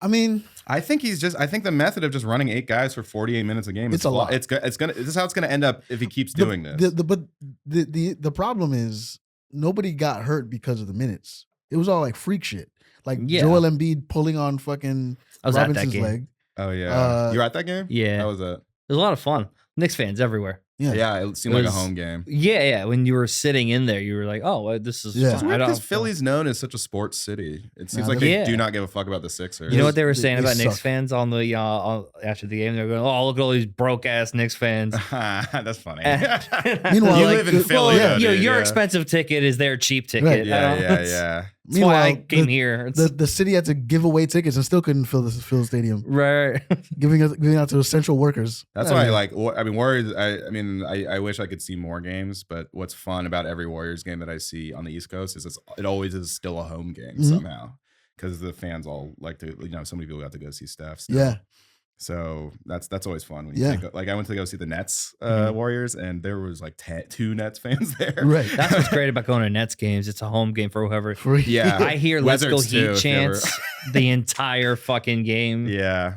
I mean,
I think the method of just running 8 guys for 48 minutes a game,
It's a lot.
This is how it's gonna end up if he keeps doing this.
but the problem is nobody got hurt because of the minutes. It was all like freak shit. Like
Yeah.
Joel Embiid pulling on fucking
I was at that
Robinson's
game.
leg.
Oh yeah. You were at that game?
Yeah.
That was it.
It was a lot of fun. Knicks fans everywhere.
Yeah.
Yeah, it seemed
It
like a
was-
home game.
Yeah. When you were sitting in there, you were like, "Oh, this is
Yeah.
It's
fun."
weird
I
because
don't.
Philly's known as such a sports city. It seems
Nah,
like they
Yeah.
do not give a fuck about the Sixers.
You know what they were
They-
saying
they
about Knicks
suck.
fans on the after the game? They were going, "Oh, look at all these broke ass Knicks fans."
That's funny.
Meanwhile,
you
like,
live in
well,
Philly,
yeah.
though,
You know,
dude,
your
yeah.
expensive ticket is their cheap ticket.
Right.
I
Yeah,
don't-
yeah,
that's-
yeah.
That's why I came here. It's-
The city had to give away tickets and still couldn't fill the stadium,
right.
giving out to essential workers.
That's why I like. I mean, Warriors. I wish I could see more games, but what's fun about every Warriors game that I see on the East Coast is it always is still a home game
Mhm.
somehow, because the fans all like to. So many people got to go see Steph. still.
Yeah.
So that's always fun when you
Yeah.
like I went to go see the Nets
Mhm.
Warriors, and there was like 2 Nets fans there.
Right.
That's what's great about going to Nets games. It's a home game for whoever.
Free.
Yeah.
I hear "Let's go
Wizards, too,
Heat"
if you ever-
chants the entire fucking game.
Yeah.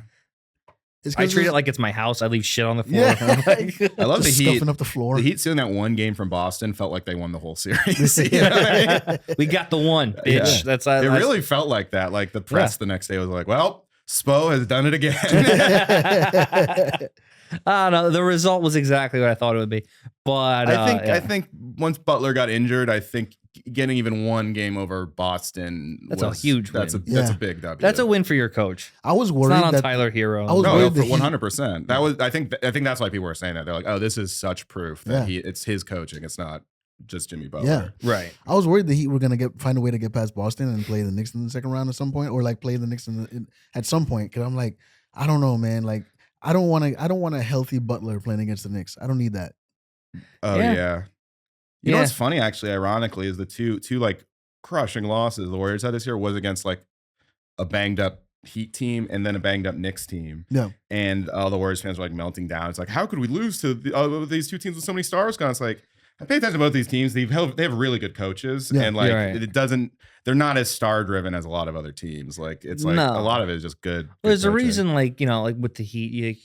It's
I
'cause
treat it
it's-
like it's my house. I leave shit on the floor.
Yeah.
I love the
just
Heat.
scuffing up the floor.
The Heat seeing that one game from Boston felt like they won the whole series. You know what I mean?
We got the one, bitch.
Yeah.
That's
It really felt like that. Like the press the next day was like, well, Spo has done it again.
No, the result was exactly what I thought it would be. But
I think once Butler got injured, I think getting even one game over Boston
That's a huge
that's
win.
that's a
Yeah.
big W.
that's a win for your coach.
I was
It's
worried
not on
that
Tyler Hero.
I was
no,
worried that
for
he-
100%. That was I think that's why people were saying that. They're like, oh, this is such proof that it's his coaching. It's not just Jimmy Butler.
Yeah.
Right.
I was worried the Heat were gonna find a way to get past Boston and play the Knicks in the second round at some point, or like play the Knicks at some point. Because I'm like, I don't know, man. Like, I don't want a healthy Butler playing against the Knicks. I don't need that.
Oh
Yeah.
yeah. You know what's funny, actually, ironically, is the two like crushing losses the Warriors had this year was against like a banged up Heat team and then a banged up Knicks team.
Yeah.
And all the Warriors fans were like melting down. It's like, how could we lose to these two teams with so many stars gone? It's like, I pay attention to both these teams. They have really good coaches,
Yeah.
and like
Right.
it doesn't. They're not as star driven as a lot of other teams. Like it's like
No.
a lot of it is just good.
Well, there's a
coaching.
reason, like like with the Heat,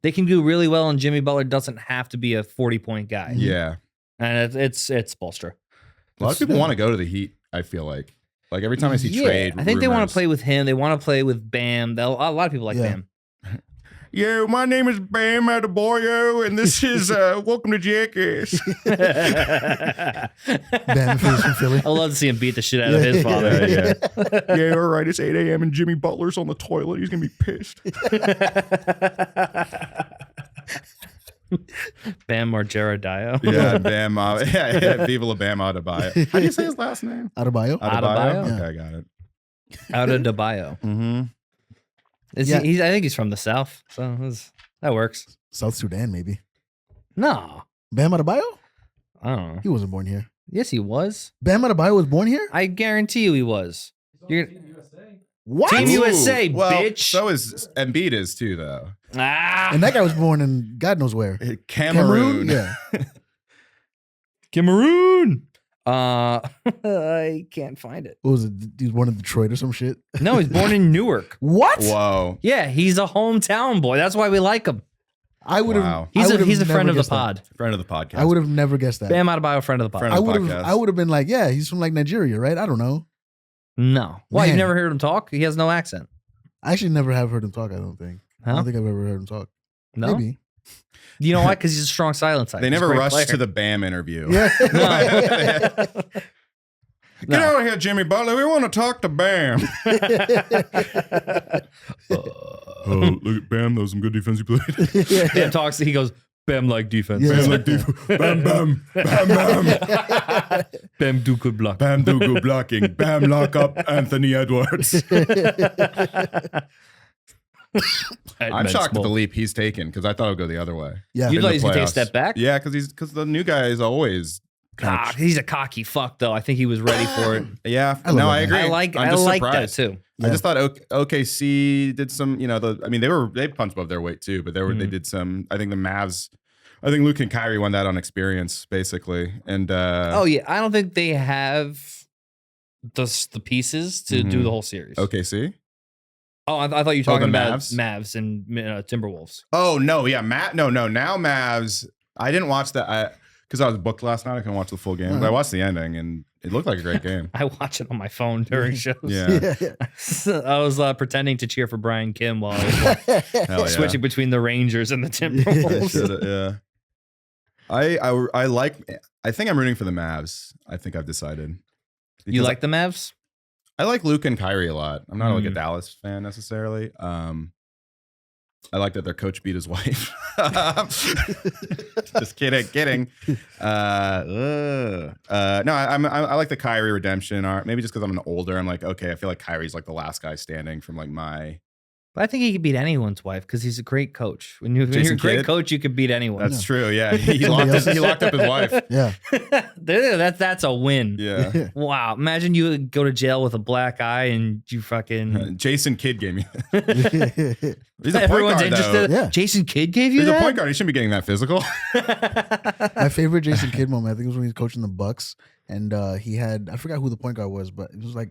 they can do really well, and Jimmy Butler doesn't have to be a 40-point guy.
Yeah,
And it's Spoelstra.
a lot of people want to go to the Heat. I feel like every time I see trade,
I think they want
rumors-
to play with him. They want to play with Bam. A lot of people like
Yeah.
Bam.
Yo, my name is Bam Adebayo, and this is Welcome to Jackass.
Bam from Philly.
I love to see him beat the shit out of his father.
Yeah, all right, it's 8 a.m. and Jimmy Butler's on the toilet. He's gonna be pissed.
Bam Margera.
Yeah, Bam. Yeah, Viva la Bam Adebayo. How do you say his last name?
Adebayo.
Adebayo?
Okay, I got it.
Adebayo.
Mm-hmm.
I think he's from the South, so that works.
South Sudan, maybe.
No.
Bam Adebayo?
I don't know.
He wasn't born here.
Yes, he was.
Bam Adebayo was born here?
I guarantee you he was.
What?
Team USA,
well,
bitch.
So is Embiid is too, though.
And that guy was born in God knows where.
Cameroon.
Yeah.
Cameroon. I can't find it.
What was it? He was born in Detroit or some shit?
No, he's born in Newark.
What?
Whoa.
Yeah, he's a hometown boy. That's why we like him.
I would have.
Wow.
He's a friend of the pod.
Friend of the podcast.
I would have never guessed that.
Bam Adebayo, friend of the pod.
Friend of the podcast.
I would have been like, yeah, he's from like Nigeria, right? I don't know.
No. Why,
Man.
you've never heard him talk? He has no accent.
I actually never have heard him talk. I don't think. I don't think I've ever heard him talk.
No?
Maybe.
You know why? Because he's a strong silent type.
They never rushed
rushed
to the Bam interview.
Yeah.
Get out of here, Jimmy Butler. We want to talk to Bam. Oh, look at Bam. That was some good defense he played.
Bam talks. He goes, Bam like defense.
Yeah.
Bam like defense. Bam, bam, bam, bam.
Bam do good block.
Bam do good blocking. Bam lock up Anthony Edwards. I'm shocked at the leap he's taken because I thought it would go the other way.
Yeah.
You
In
thought
the
he was going to take a
playoffs.
step back?
Yeah, because the new guy is always
He's a cocky fuck, though. I think he was ready for it.
Yeah,
I love
no,
that
I
guy.
agree.
I like
I'm just
that
surprised.
too.
Yeah.
I just thought OKC did some, they punched above their weight too, but they did some. I think the Mavs. I think Luke and Kyrie won that on experience, basically. And
Oh yeah, I don't think they have the pieces to do the whole series.
OKC.
Oh, I thought you were talking
the
about
Mavs?
Mavs and Timberwolves.
Oh no, yeah, No. Now Mavs. I didn't watch that because I was booked last night. I couldn't watch the full game, but I watched the ending, and it looked like a great game.
I watch it on my phone during shows.
Yeah.
I was pretending to cheer for Brian Kim while I was
Hell yeah.
switching between the Rangers and the Timberwolves.
Yeah. I think I'm rooting for the Mavs. I think I've decided.
You
Because
like the Mavs?
I like Luke and Kyrie a lot. I'm not like a Dallas fan necessarily. I like that their coach beat his wife. Just kidding. No, I like the Kyrie redemption arc. Maybe just because I'm older, I'm like, okay, I feel like Kyrie's like the last guy standing from like my.
But I think he could beat anyone's wife because he's a great coach. When you're a great coach, you could beat anyone.
That's true. Yeah, he locked up his wife.
Yeah.
That's a win.
Yeah.
Wow. Imagine you go to jail with a black eye and you fucking.
Jason Kidd gave me that. He's a point
Everyone's
guard,
interested.
though.
Yeah.
Jason Kidd gave you
He's
that?
a point guard. He shouldn't be getting that physical.
My favorite Jason Kidd moment, I think, was when he was coaching the Bucks, and he had, I forgot who the point guard was, but it was like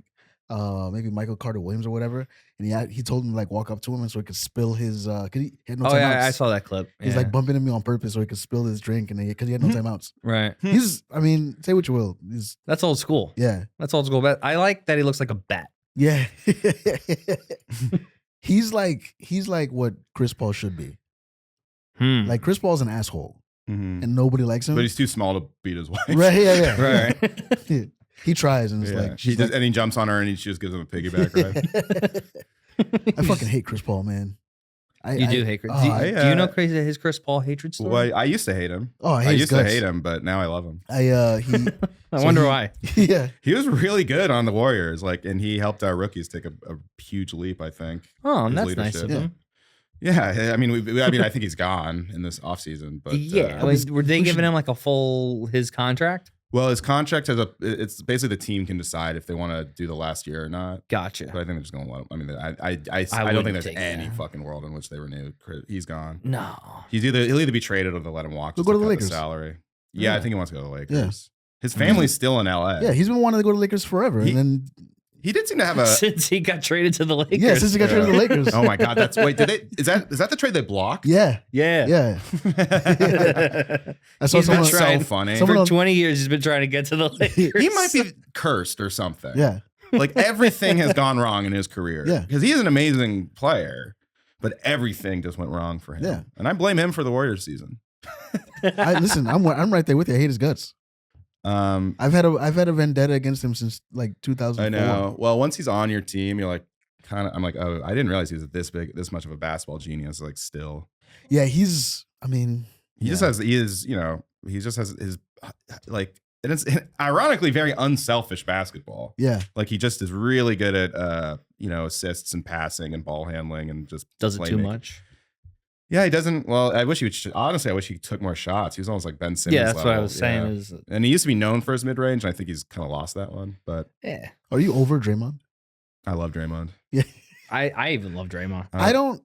maybe Michael Carter Williams or whatever, and he told him to like walk up to him and so he could spill his cause he had no timeouts.
Oh yeah, I saw that clip.
He's like bumping into me on purpose so he could spill his drink, and because he had no timeouts.
Right.
He's, I mean, say what you will, he's
That's old school.
yeah.
That's old school. But I like that he looks like a bat.
Yeah. He's like what Chris Paul should be. Like Chris Paul's an asshole and nobody likes him.
But he's too small to beat his wife.
Right, yeah.
Right.
He tries and it's like
he jumps on her and he just gives him a piggyback ride.
I fucking hate Chris Paul, man.
You do hate Chris. Do you know his Chris Paul hatred story?
Well, I used to hate him.
Oh,
I used to hate him, but now I love him.
I wonder why.
Yeah.
He was really good on the Warriors, and he helped our rookies take a huge leap, I think.
Oh,
his
that's
leadership.
nice of him.
Yeah, I mean, I think he's gone in this offseason, but
yeah, were they giving him like his contract?
Well, his contract it's basically the team can decide if they want to do the last year or not.
Gotcha.
But I think they're just going to let him. I mean, I don't think there's any fucking world in which they renew. He's gone.
No.
He'll either be traded or they'll let him walk.
He'll go to the
Lakers.
Lakers.
Salary. Yeah, I think he wants to go to the Lakers.
Yeah.
His family's still in LA.
Yeah, he's been wanting to go to the Lakers forever, and then
he did seem to have a
since he got traded to the Lakers.
Yeah, since he got traded to the Lakers.
Oh my God, is that the trade they blocked?
Yeah.
Yeah.
I saw
He's been
someone
trying
so funny.
For 20 years. He's been trying to get to the Lakers.
He might be cursed or something.
Yeah.
Like everything has gone wrong in his career.
Yeah.
Because he is an amazing player, but everything just went wrong for him.
Yeah.
And I blame him for the Warriors season.
Listen, I'm right there with you. I hate his guts. I've had a vendetta against him since like 2004.
I know. Well, once he's on your team, you're like I'm like, oh, I didn't realize he was this much of a basketball genius. Like still.
Yeah, I mean,
He just has his like, and it's ironically very unselfish basketball.
Yeah.
Like he just is really good at assists and passing and ball handling and just
does it too much.
Yeah, he doesn't. Well, I wish he took more shots. He was almost like Ben Simmons.
Yeah, that's
level.
what I was saying.
And he used to be known for his mid range, and I think he's kind of lost that one. But
yeah,
are you over Draymond?
I love Draymond.
Yeah,
I even love Draymond.
I don't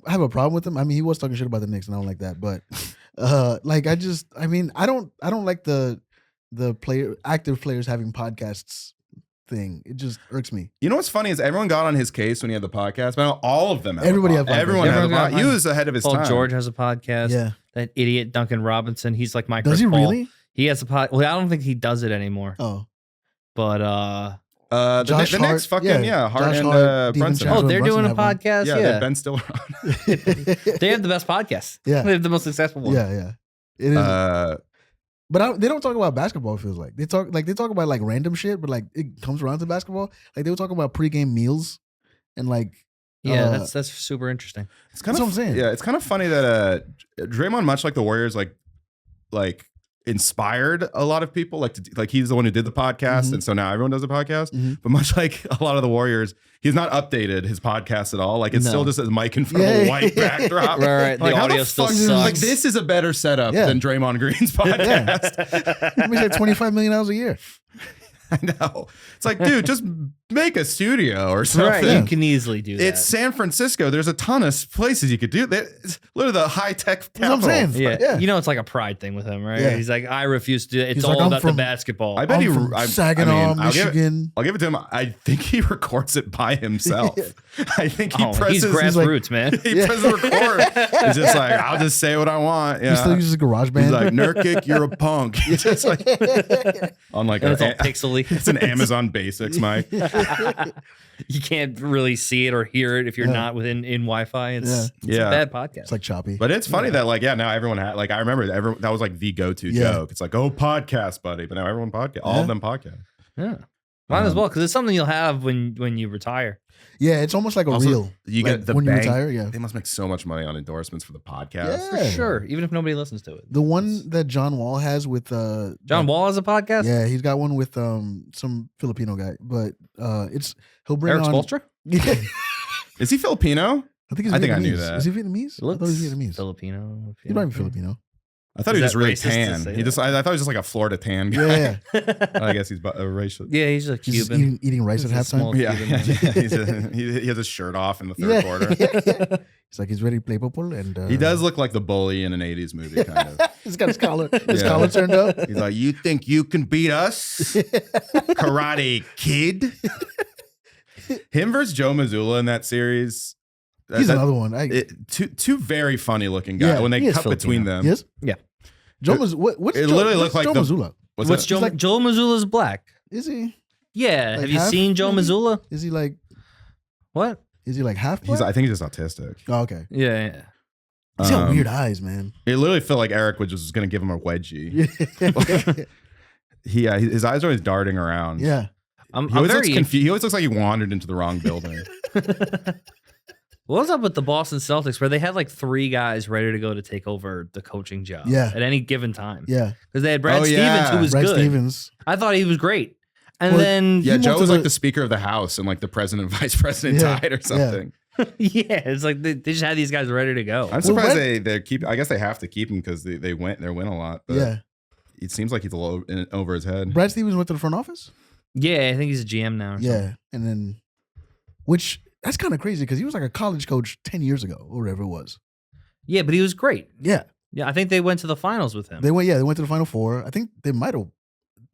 have a problem with him. I mean, he was talking shit about the Knicks, and I don't like that. But I don't like the active players having podcasts thing. It just irks me.
You know what's funny is everyone got on his case when he had the podcast, but all of them.
Everyone had a
podcast. He was ahead of his time.
George has a podcast.
Yeah,
that idiot Duncan Robinson. He's like my.
Does he really?
He has a pod. Well, I don't think he does it anymore.
Oh,
but
the Knicks fucking Hart and Brunson.
Oh, they're doing a podcast. Yeah,
Ben's still around.
They have the best podcast.
Yeah,
they have the most successful one.
Yeah. It is. But they don't talk about basketball. It feels like they talk about like random shit, but like it comes around to basketball. Like they were talking about pregame meals, and like
that's super interesting.
It's kind of
what I'm saying.
Yeah, it's kind of funny that Draymond, much like the Warriors, like inspired a lot of people. Like he's the one who did the podcast, and so now everyone does a podcast. But much like a lot of the Warriors, he's not updated his podcast at all. Like it's still just a mic in front of a white backdrop.
Right.
Like,
the audio still sucks.
Like this is a better setup than Draymond Green's podcast.
He makes like $25 million a year.
I know. It's like, dude, just make a studio or something.
Right, you can easily do that.
It's San Francisco. There's a ton of places you could do that. It's literally the high tech capital.
That's what I'm saying.
Yeah. You know, it's like a pride thing with him, right?
Yeah.
He's like, I refuse to do it. It's
He's
all
like,
about the basketball.
I bet
Saginaw, Michigan.
I'll give it to him. I think he records it by himself. I think he presses.
He's grassroots, man.
He presses record. He's just like, I'll just say what I want. Yeah.
He still uses GarageBand.
He's like, Nurkic, you're a punk. He's just like on like
it's all pixely.
It's an Amazon Basics mic.
You can't really see it or hear it if you're not in Wi-Fi. It's a bad podcast.
It's like choppy.
But it's funny that now everyone had I remember that was like the go-to joke. It's like, oh, podcast, buddy. But now everyone podcast. All of them podcast.
Yeah. Might as well, because it's something you'll have when you retire.
Yeah, it's almost like a reel.
You get the
when
bank,
you retire.
They must make so much money on endorsements for the podcast.
Yeah.
For sure. Even if nobody listens to it.
The one that John Wall has with
John Wall has a podcast?
Yeah, he's got one with some Filipino guy. But he'll bring
Eric
on
Spoelstra?
Yeah. Is he Filipino?
I think I knew that. Is he Vietnamese? I thought he was Vietnamese.
Filipino.
He might be Filipino.
I thought he was just really tan. I thought he was just like a Florida tan guy. Yeah. I guess he's a racist.
Yeah, he's a Cuban.
Eating rice at halftime.
Yeah. He has his shirt off in the third quarter.
He's like, he's ready to play football. And
he does look like the bully in an 80s movie, kind of.
He's got his collar turned up.
He's like, you think you can beat us? Karate Kid? Him versus Joe Mazzulla in that series.
He's another one.
Two very funny looking guys when they cut between them.
Yes?
Yeah.
Joe Mazzulla. What's
it literally looked like
Joe Mazzulla?
What's Joe? Like, Joe Mazzulla's black.
Is he?
Yeah. Like have you seen Joe Mazzulla?
Is he like
what?
Is he like half black?
I think he's just autistic.
Oh, okay.
Yeah.
He's got weird eyes, man.
It literally felt like Eric was just going to give him a wedgie. His eyes are always darting around.
Yeah.
He always looks confused. He always looks like he wandered into the wrong building.
What's up with the Boston Celtics where they had like 3 guys ready to go to take over the coaching job at any given time?
Yeah.
Because they had Brad Stevens, who was
Brad
good.
Stevens.
I thought he was great. And then...
Yeah, Joe was like the Speaker of the House and like the President and Vice President died or something.
Yeah, it's like they just had these guys ready to go.
I'm surprised they keep... I guess they have to keep him because they win a lot. But it seems like he's a little over his head.
Brad Stevens went to the front office?
Yeah, I think he's a GM now.
And then... Which... That's kind of crazy because he was like a college coach 10 years ago or whatever it was.
Yeah, but he was great.
Yeah.
Yeah, I think they went to the finals with him.
They went to the Final Four. I think they might have.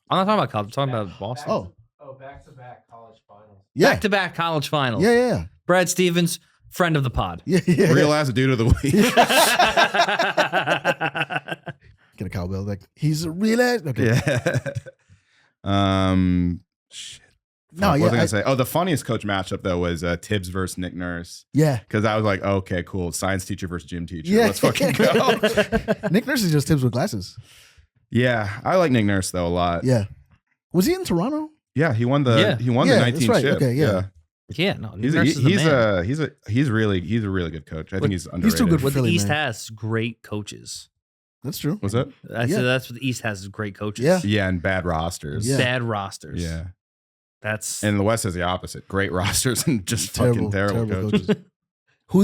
I'm not talking about college. I'm talking about Boston.
Back-to-back college finals.
Yeah.
Back-to-back college finals.
Yeah.
Brad Stevens, friend of the pod.
Yeah.
Real ass dude of the week.
Get a cowbell. Like, he's a real ass. Okay.
Yeah. Shit.
No,
what was I gonna say? Oh, the funniest coach matchup though was Tibbs versus Nick Nurse.
Yeah,
because I was like, okay, cool, science teacher versus gym teacher.
Yeah.
Let's fucking go.
Nick Nurse is just Tibbs with glasses.
Yeah, I like Nick Nurse though a lot.
Yeah, was he in Toronto?
Yeah, he won the 19
right.
ship.
Okay, yeah.
Yeah, no,
he's a really good coach. I think he's underrated.
He's too good for
the
Philly,
East
man.
has great coaches.
That's true.
Was that?
That's what the East has is great coaches.
Yeah.
Yeah, and bad rosters.
Yeah.
Bad rosters.
Yeah.
And
the West is the opposite. Great rosters and just fucking terrible coaches.
Who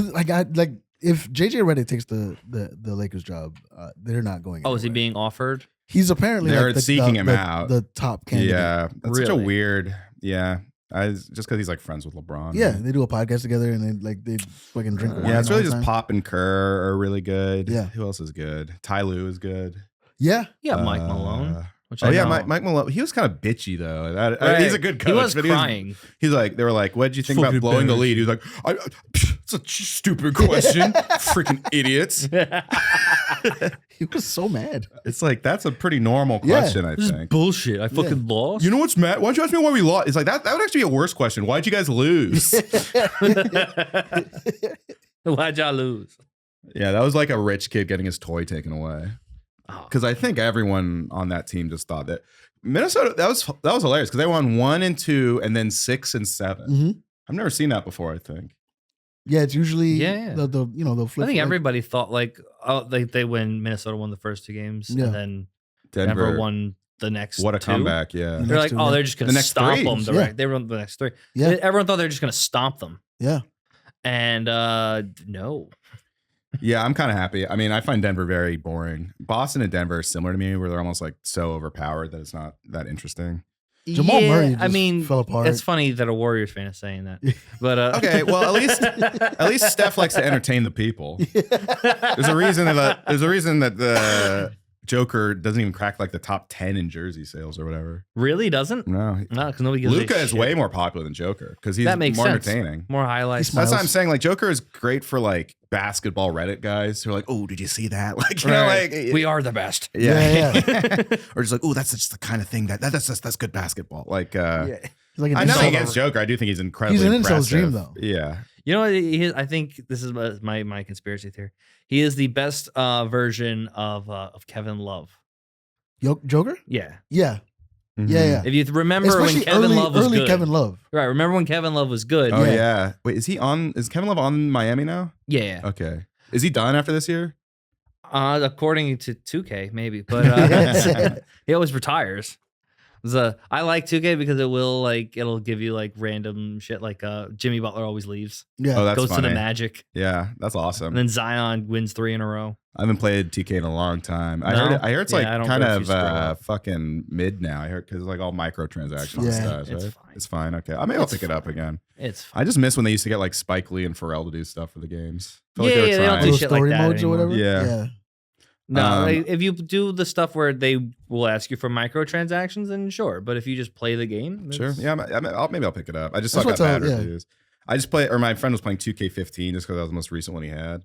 if JJ Redick takes the Lakers job, they're not going anywhere.
Oh, is he being offered?
He's apparently
they're seeking him out.
The top candidate.
Yeah. That's such a weird just because he's like friends with LeBron.
Yeah, they do a podcast together and they fucking drink wine.
Yeah, it's really just
time.
Pop and Kerr are really good.
Yeah.
Who else is good? Ty Lue is good.
Yeah.
Yeah, Mike Malone.
Mike Malone. He was kind of bitchy though. He's a good coach.
He was
but
crying.
He's like, they were like, "What did you think about blowing the lead?" He was like, "It's a stupid question, freaking idiots."
He was so mad.
It's like that's a pretty normal question. I
This
think.
is bullshit. I fucking lost.
You know what's mad? Why'd you ask me why we lost? It's like that would actually be a worse question. Why'd you guys lose?
Why'd y'all lose?
Yeah, that was like a rich kid getting his toy taken away. Because I think everyone on that team just thought that Minnesota, that was hilarious because they won 1 and 2 and then 6 and 7.
Mm-hmm.
I've never seen that before, I think.
Yeah, it's usually they'll flip.
I think everybody thought they win. Minnesota won the first 2 games, and then Denver won the next.
What a
2.
comeback! Yeah,
they're like, they're just going to stomp them. They won the next 3.
Yeah,
everyone thought they were just going to stomp them.
Yeah,
and no.
Yeah, I'm kind of happy. I mean, I find Denver very boring. Boston and Denver are similar to me, where they're almost like so overpowered that it's not that interesting.
Jamal Murray just fell apart.
It's funny that a Warriors fan is saying that. But
okay, well, at least Steph likes to entertain the people. There's a reason that the Joker doesn't even crack like the top 10 in jersey sales or whatever.
Really? He doesn't?
No,
because nobody gives
Luka is way more popular than Joker because he's
that makes
more
sense.
entertaining.
More highlights.
That's what I'm saying. Like Joker is great for like basketball Reddit guys who are like, "Oh, did you see that?" Like, you know, like
we are the best.
Yeah. Or just like, "Oh, that's just the kind of thing that's good basketball." Like,
like
I know against Joker. I do think he's incredibly.
He's an
impressive.
incel's dream, though.
Yeah.
You know what? I think this is my conspiracy theory. He is the best version of Kevin Love.
Joker?
Yeah.
Yeah.
Mm-hmm.
Yeah.
If you remember
especially
when Kevin Love was good.
Kevin Love.
Right. Remember when Kevin Love was good.
Oh yeah. Wait, is Kevin Love on Miami now?
Yeah.
Okay. Is he done after this year?
According to 2K, maybe. But he always retires. I like 2K because it'll give you like random shit like Jimmy Butler always leaves.
Yeah.
Oh, that's
goes
funny.
to the Magic.
Yeah, that's awesome.
And then Zion wins 3 in a row.
I haven't played 2K in a long time. I heard it's like kind of fucking mid now. I heard because like all microtransactions and stuff. Right? It's fine. Okay, I maybe I'll pick it up again.
It's fine.
I just miss when they used to get like Spike Lee and Pharrell to do stuff for the games.
They don't do shit like that
modes
anymore.
or whatever.
Yeah.
No, if you do the stuff where they will ask you for microtransactions, then sure. But if you just play the game,
sure. Yeah, maybe I'll pick it up. I just saw it got bad reviews. I just my friend was playing 2K15 just because that was the most recent one he had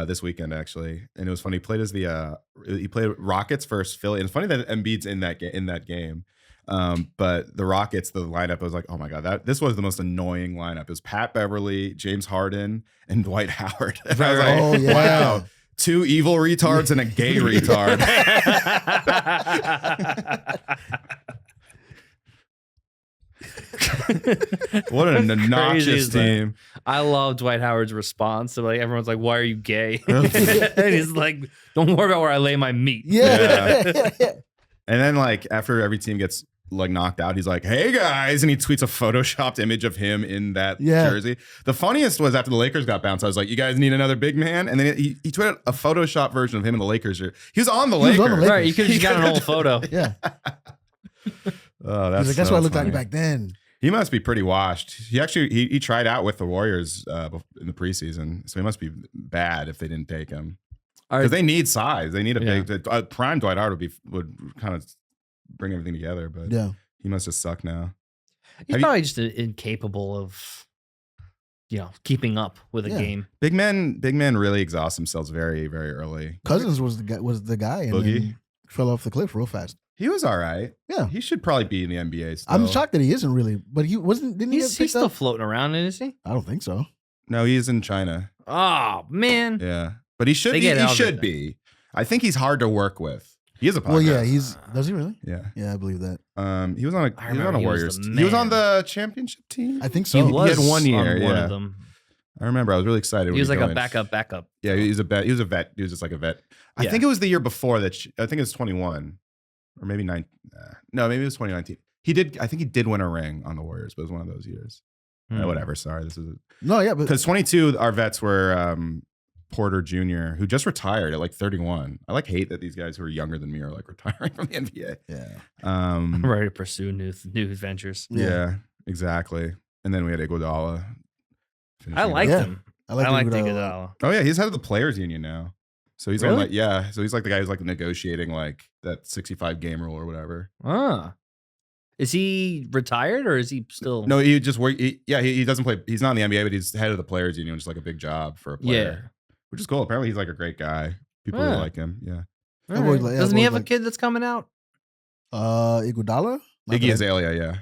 this weekend actually, and it was funny. He played he played Rockets versus Philly, and it's funny that Embiid's in that game. But the Rockets, the lineup, I was like, oh my god, this was the most annoying lineup. It was Pat Beverly, James Harden, and Dwight Howard. And I was like, wow. 2 evil retards and a gay retard. What an obnoxious team.
I love Dwight Howard's response. So like everyone's like, why are you gay? And he's like, don't worry about where I lay my meat.
Yeah.
And then like after every team gets like knocked out, he's like, hey guys, and he tweets a photoshopped image of him in that jersey. The funniest was after the Lakers got bounced, I was like, you guys need another big man? And then he tweeted a Photoshop version of him in the Lakers jersey. He was on the Lakers.
Right, you could have just got an old photo.
Yeah.
Oh,
that's what I looked like back then.
He must be pretty washed. He actually he tried out with the Warriors in the preseason, so he must be bad if they didn't take him. Because they need size. They need a big prime Dwight Howard would kind of bring everything together, but he must just suck now.
He's probably just incapable of keeping up with a game.
Big men really exhaust themselves very, very early.
Cousins was the guy and then fell off the cliff real fast.
He was all right.
Yeah.
He should probably be in the NBA still.
I'm shocked that he isn't really, but he wasn't, didn't he get picked
He's still floating around, isn't he?
I don't think so.
No, he's in China.
Oh, man.
Yeah. But he should be. I think he's hard to work with. He is a podcast.
Well, yeah, does he really?
Yeah.
Yeah, I believe that.
He was on a Warriors. He was on the championship team.
I think so.
He
had 1 year.
On one of them.
I remember. I was really excited.
He was like a backup.
Yeah, he was a vet. He was a vet. He was just like a vet. I think it was the year before that. I think it was 21 or maybe 9. No, maybe it was 2019. I think he did win a ring on the Warriors, but it was one of those years. Whatever. Sorry, this is because 22. Our vets were Porter Jr., who just retired at like 31. I hate that these guys who are younger than me are like retiring from the NBA.
Yeah.
I'm ready to pursue new adventures.
Yeah, exactly. And then we had Iguodala.
I liked him.
I liked
Iguodala.
Oh yeah, he's head of the players union now. So he's on so he's like the guy who's like negotiating like that 65 game rule or whatever.
Is he retired or is he still?
No, he just work. He doesn't play. He's not in the NBA, but he's head of the players union, which is like a big job for a player. Which is cool. Apparently, he's like a great guy. People really like him. Yeah.
Right. Doesn't he have a kid that's coming out?
Iguodala?
Iggy Azalea,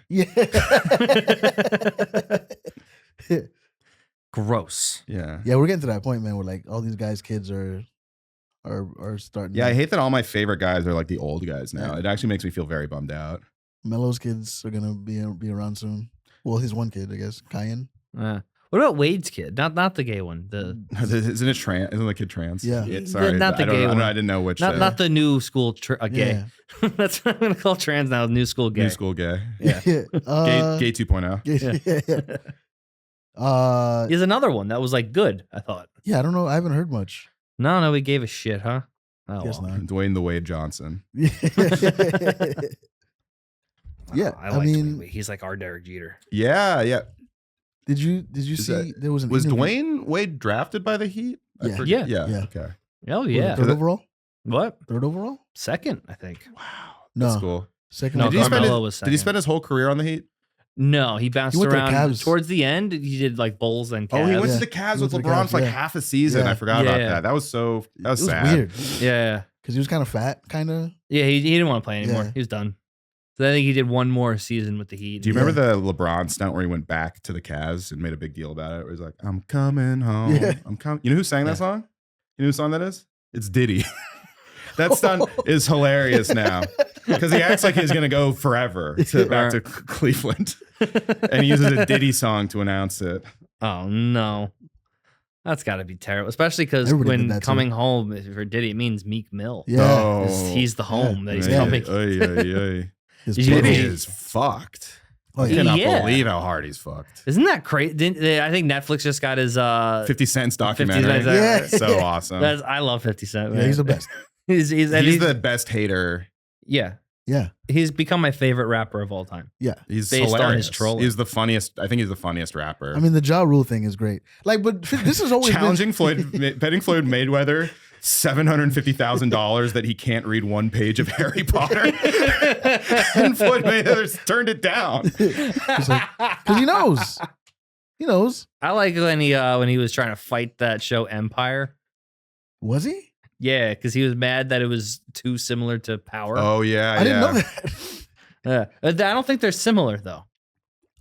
yeah.
Gross.
Yeah.
Yeah, we're getting to that point, man, where like all these guys' kids are starting.
Yeah, I hate that all my favorite guys are like the old guys now. It actually makes me feel very bummed out.
Melo's kids are gonna be around soon. Well, his one kid, I guess, Kyan.
What about Wade's kid? Not the gay one.
Isn't it trans? Isn't the kid trans?
Yeah.
Sorry,
not the gay one.
I didn't know which.
Not the new school gay. Yeah. That's what I'm gonna call trans now. New school gay.
New school gay.
Yeah.
Gay 2.0.
Yeah.
Here's another one that was like good. I thought.
Yeah, I don't know. I haven't heard much.
No, we gave a shit, huh?
Oh, guess not.
Dwayne the Wade Johnson.
Yeah,
I mean, he's like our Derek Jeter.
Yeah.
Did you see there was an interview.
Dwayne Wade drafted by the Heat?
Yeah.
Yeah. Okay.
Oh yeah.
Third overall?
What?
Third overall?
Second, I think.
Wow.
No.
That's cool.
Second.
No,
Did
was second.
he spend his whole career on the Heat?
No, he bounced around towards the end. He did like Bulls and Cavs.
Oh, he went to the Cavs with LeBron for like half a season. I forgot about that. That was sad.
Weird.
Yeah.
Because he was kind of fat, kind of.
Yeah, he didn't want to play anymore. Yeah. He was done. So I think he did one more season with the Heat.
Do you remember the LeBron stunt where he went back to the Cavs and made a big deal about it? Where he's like, "I'm coming home.
Yeah.
I'm coming." You know who sang that song? You know whose song that is? It's Diddy. That stunt is hilarious now because he acts like he's going to go forever back to Cleveland, and he uses a Diddy song to announce it.
Oh no, that's got to be terrible, especially because when coming home for Diddy, it means Meek Mill.
Yeah,
he's the home that he's coming.
Diddy is fucked. I cannot believe how hard he's fucked.
Isn't that crazy? I think Netflix just got his
50 Cent's documentary. So awesome.
I love 50 Cent.
Yeah, he's the best.
He's the best hater.
Yeah.
Yeah.
He's become my favorite rapper of all time.
Yeah.
He's
based
hilarious.
on his trolling.
He's the funniest. I think he's the funniest rapper.
I mean, the Ja Rule thing is great. Like, but this is always
challenging betting Floyd Mayweather $750,000 that he can't read one page of Harry Potter. And Floyd Mayweather's turned it down.
Because he knows. He knows.
I like when he was trying to fight that show Empire.
Was he?
Yeah, because he was mad that it was too similar to Power.
Oh yeah,
I didn't know
that. I don't think they're similar though.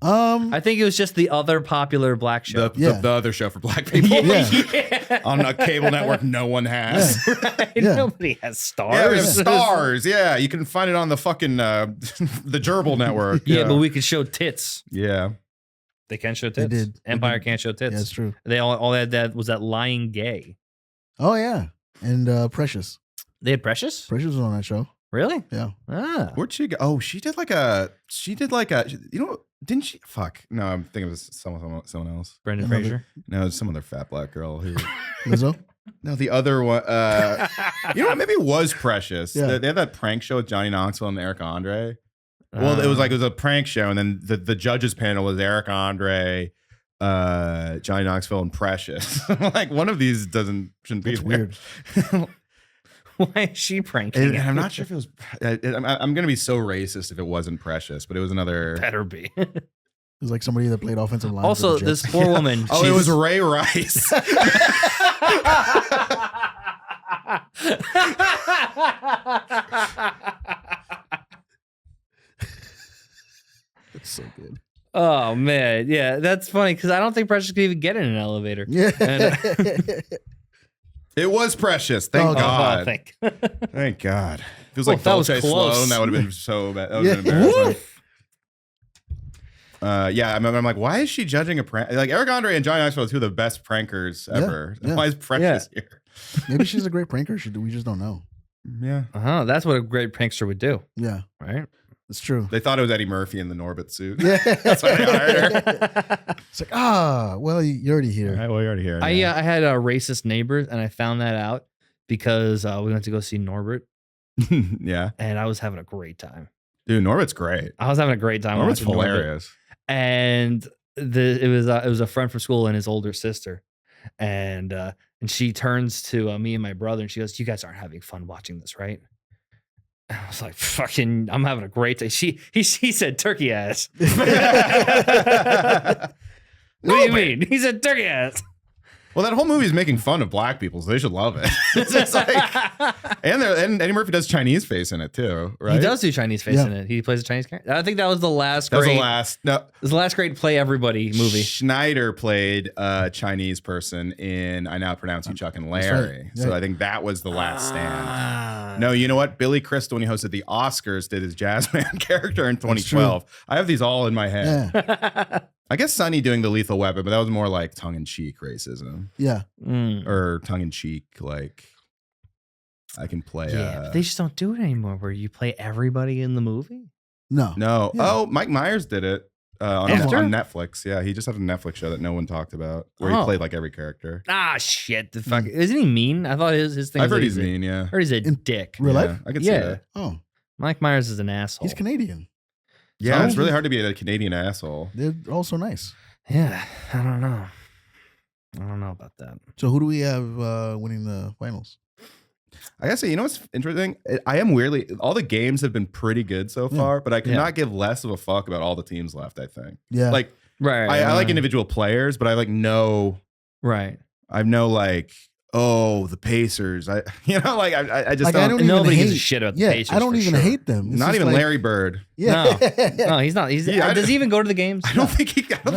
I think it was just the other popular black show.
The other show for black people.
Yeah.
On a cable network no one has.
Yeah. Right? Yeah. Nobody has Stars.
Yeah, we have Stars. Yeah, you can find it on the fucking the Gerbil network.
Yeah, but we could show tits.
Yeah.
They can show tits.
They did.
Empire can't show tits.
Yeah, that's true.
They all they had that was that lying gay.
Oh yeah. And Precious.
They had Precious?
Precious was on that show.
Really?
Yeah.
Where'd she go? Oh, she did like a, you know, didn't she? Fuck. No, I'm thinking it was someone else.
Brendan Fraser?
No, it's some other fat black girl who.
Lizzo?
No, the other one. You know what? Maybe it was Precious.
Yeah.
They had that prank show with Johnny Knoxville and Eric Andre. Well, it was a prank show, and then the judges panel was Eric Andre, Johnny Knoxville, and Precious. Like one of these shouldn't be
weird.
Why is she pranking?
I'm not sure if it was. I'm gonna be so racist if it wasn't Precious, but it was another.
Better be.
It was like somebody that played offensive line.
Also, this poor woman.
Oh, it was Ray Rice.
It's so good.
Oh man, yeah, that's funny because I don't think Precious could even get in an elevator.
Yeah.
It was Precious. Thank God.
Thank
God. If it was like Dolce Sloan, that would have been so bad. That would have been embarrassing. Yeah, I'm like, why is she judging a prank? Like Eric Andre and Johnny Knoxville are two of the best prankers ever.
Yeah.
Why is Precious here?
Maybe she's a great pranker. We just don't know.
Yeah.
That's what a great prankster would do.
Yeah.
Right?
It's true.
They thought it was Eddie Murphy in the Norbit suit.
Yeah.
That's why they hired her.
It's like, well, you're already here.
All right, well, you're already here.
I had a racist neighbor, and I found that out because we went to go see Norbert,
Yeah.
and I was having a great time.
Dude, Norbit's great.
I was having a great time.
Norbit's
watching Norbit.
hilarious.
And it was a friend from school and his older sister, and she turns to me and my brother, and she goes, "You guys aren't having fun watching this, right?" And I was like, "Fucking, I'm having a great day." He said, "Turkey ass." What do you mean? He said, "Turkey ass."
Well, that whole movie is making fun of black people, so they should love it. It's just like, and Eddie Murphy does Chinese face in it too, right?
He does do Chinese face in it. He plays a Chinese character. I think that was the last. It was the last great Play Everybody movie.
Schneider played a Chinese person in I Now Pronounce You Chuck and Larry.
Right.
So I think that was the last stand. No, you know what? Billy Crystal, when he hosted the Oscars, did his Jazzman character in 2012. I have these all in my head.
Yeah.
I guess Sonny doing the Lethal Weapon, but that was more like tongue-in-cheek racism.
Yeah.
Or tongue-in-cheek, like I can play.
Yeah, but they just don't do it anymore where you play everybody in the movie.
No.
No.
Yeah.
Oh, Mike Myers did it on Netflix. Yeah, he just had a Netflix show that no one talked about where he played like every character.
Ah, shit. The fuck. Isn't he mean? I thought his thing.
I've heard he's mean, yeah.
I heard he's a dick.
Real life?
I can see that.
Oh.
Mike Myers is an asshole.
He's Canadian.
Yeah, it's really hard to be a Canadian asshole.
They're also nice.
Yeah, I don't know. I don't know about that.
So who do we have winning the finals?
I gotta say, you know what's interesting? I am weirdly, all the games have been pretty good so far, but I could not give less of a fuck about all the teams left, I think.
Yeah.
Like, I like individual players, but I like know.
Right.
I know like, oh, the Pacers. I just
Like,
don't.
Nobody gives a shit about the Pacers.
I don't even hate them.
Not even
like,
Larry Bird.
Yeah.
No, he's not. Does he even go to the games?
I don't think he goes to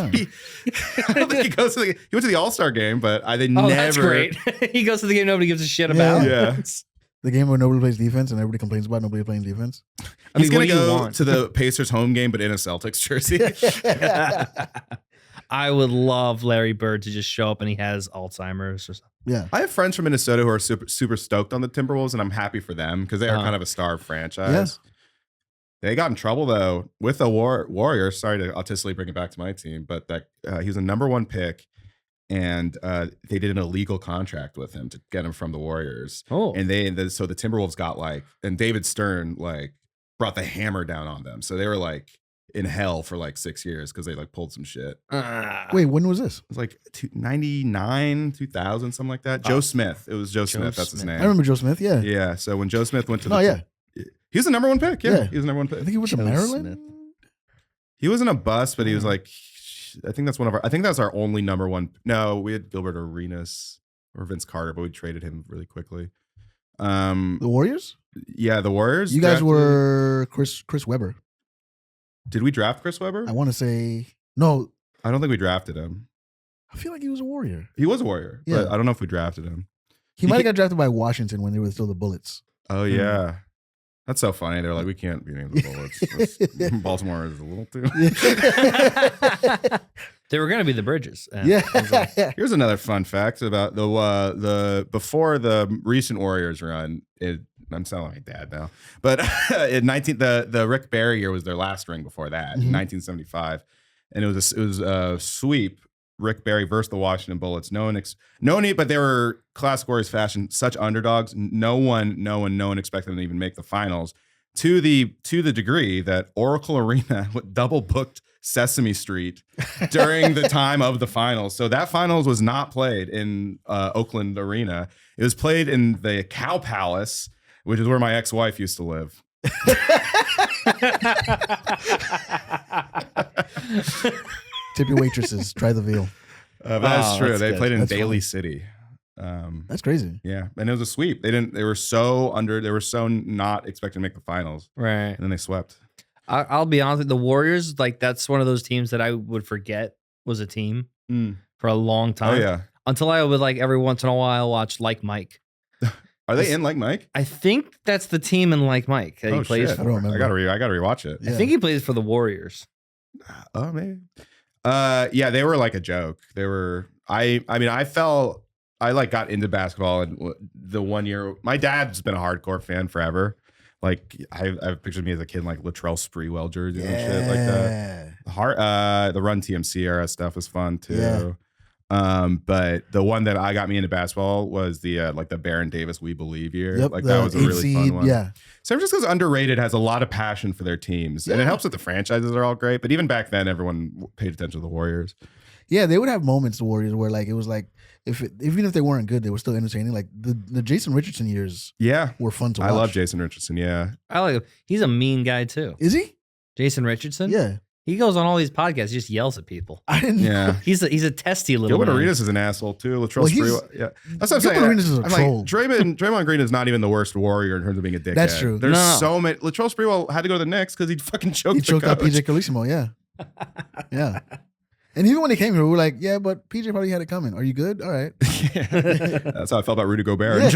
the. He went to the All-Star game, but they never.
That's great. He goes to the game nobody gives a shit about.
Yeah.
The game where nobody plays defense and everybody complains about nobody playing defense.
He's gonna go to the Pacers home game, but in a Celtics jersey.
I would love Larry Bird to just show up and he has Alzheimer's or something.
Yeah.
I have friends from Minnesota who are super stoked on the Timberwolves, and I'm happy for them because they are kind of a star franchise. Yeah. They got in trouble though with the Warriors. Sorry to autistically bring it back to my team, but that he was a #1 pick, and they did an illegal contract with him to get him from the Warriors.
Oh,
and so the Timberwolves got and David Stern brought the hammer down on them. So they were in hell for 6 years because they pulled some shit.
Wait, when was this?
It was 99, 2000, something like that. Joe Smith. It was Joe Smith. That's his name.
I remember Joe Smith. Yeah.
Yeah. So when Joe Smith went to he was the #1 pick. Yeah. He was the #1 pick.
I think he went to Maryland.
Smith.
He wasn't a bust, but he was I think that's our only #1. No, we had Gilbert Arenas or Vince Carter, but we traded him really quickly.
The Warriors?
Yeah, the Warriors.
You guys were Chris Webber.
Did we draft Chris Webber?
I want to say no.
I don't think we drafted him.
I feel like he was a Warrior.
He was a Warrior, but I don't know if we drafted him.
He might have got drafted by Washington when they were still the Bullets.
Oh yeah. That's so funny. They're like, we can't be named the Bullets. Baltimore is a little too.
They were going to be the Bridges.
Here's another fun fact about the before the recent Warriors run. I'm sounding like dad now, but the Rick Barry year was their last ring before that, in 1975, and it was a sweep. Rick Barry versus the Washington Bullets. But they were classic Warriors fashion, such underdogs. No one expected them to even make the finals. To the degree that Oracle Arena double booked Sesame Street during the time of the finals. So that finals was not played in Oakland Arena. It was played in the Cow Palace, which is where my ex-wife used to live.
Tip your waitresses. Try the veal.
That's true. They played in
That's
Daly
funny.
City.
That's crazy.
Yeah, and it was a sweep. They were so not expecting to make the finals.
Right.
And then they swept.
I'll be honest with you, the Warriors, that's one of those teams that I would forget was a team for a long time.
Oh yeah.
Until I would every once in a while watch Like Mike.
Are they in Like Mike?
I think that's the team in Like Mike that he plays
shit.
for.
I don't remember.
I gotta rewatch it.
Yeah.
I think he plays for the Warriors.
Oh, maybe. Yeah, they were like a joke. They were. I mean, I like got into basketball, and the 1 year, my dad's been a hardcore fan forever. Like I've pictured me as a kid, like Latrell Sprewell jerseys and shit like that. The Run TMC era stuff was fun too.
Yeah.
But the one that I got me into basketball was the like the Baron Davis We Believe year.
Yep,
like that was a really fun one.
Yeah.
San Francisco's underrated, has a lot of passion for their teams, and it helps that the franchises are all great. But even back then, everyone paid attention to the Warriors.
Yeah, they would have moments, the Warriors, where like it was like even if they weren't good, they were still entertaining. Like the Jason Richardson years, were fun to watch.
I love Jason Richardson. Yeah,
I like him. He's a mean guy too.
Is he?
Jason Richardson?
Yeah.
He goes on all these podcasts. He just yells at people.
I didn't.
Yeah.
He's a testy little
Gilbert
man.
Arenas is an asshole too. Latrell Sprewell. Yeah. That's what I'm saying.
Gilbert Arenas is a
I'm
troll.
like, Draymond Green is not even the worst Warrior in terms of being a dickhead.
That's true.
There's so many. Latrell Sprewell had to go to the Knicks because he fucking choked.
He choked out
coach.
PJ Carlesimo. Yeah. Yeah. And even when he came here, we were like, yeah, but PJ probably had it coming. Are you good? All right.
That's how I felt about Rudy Gobert and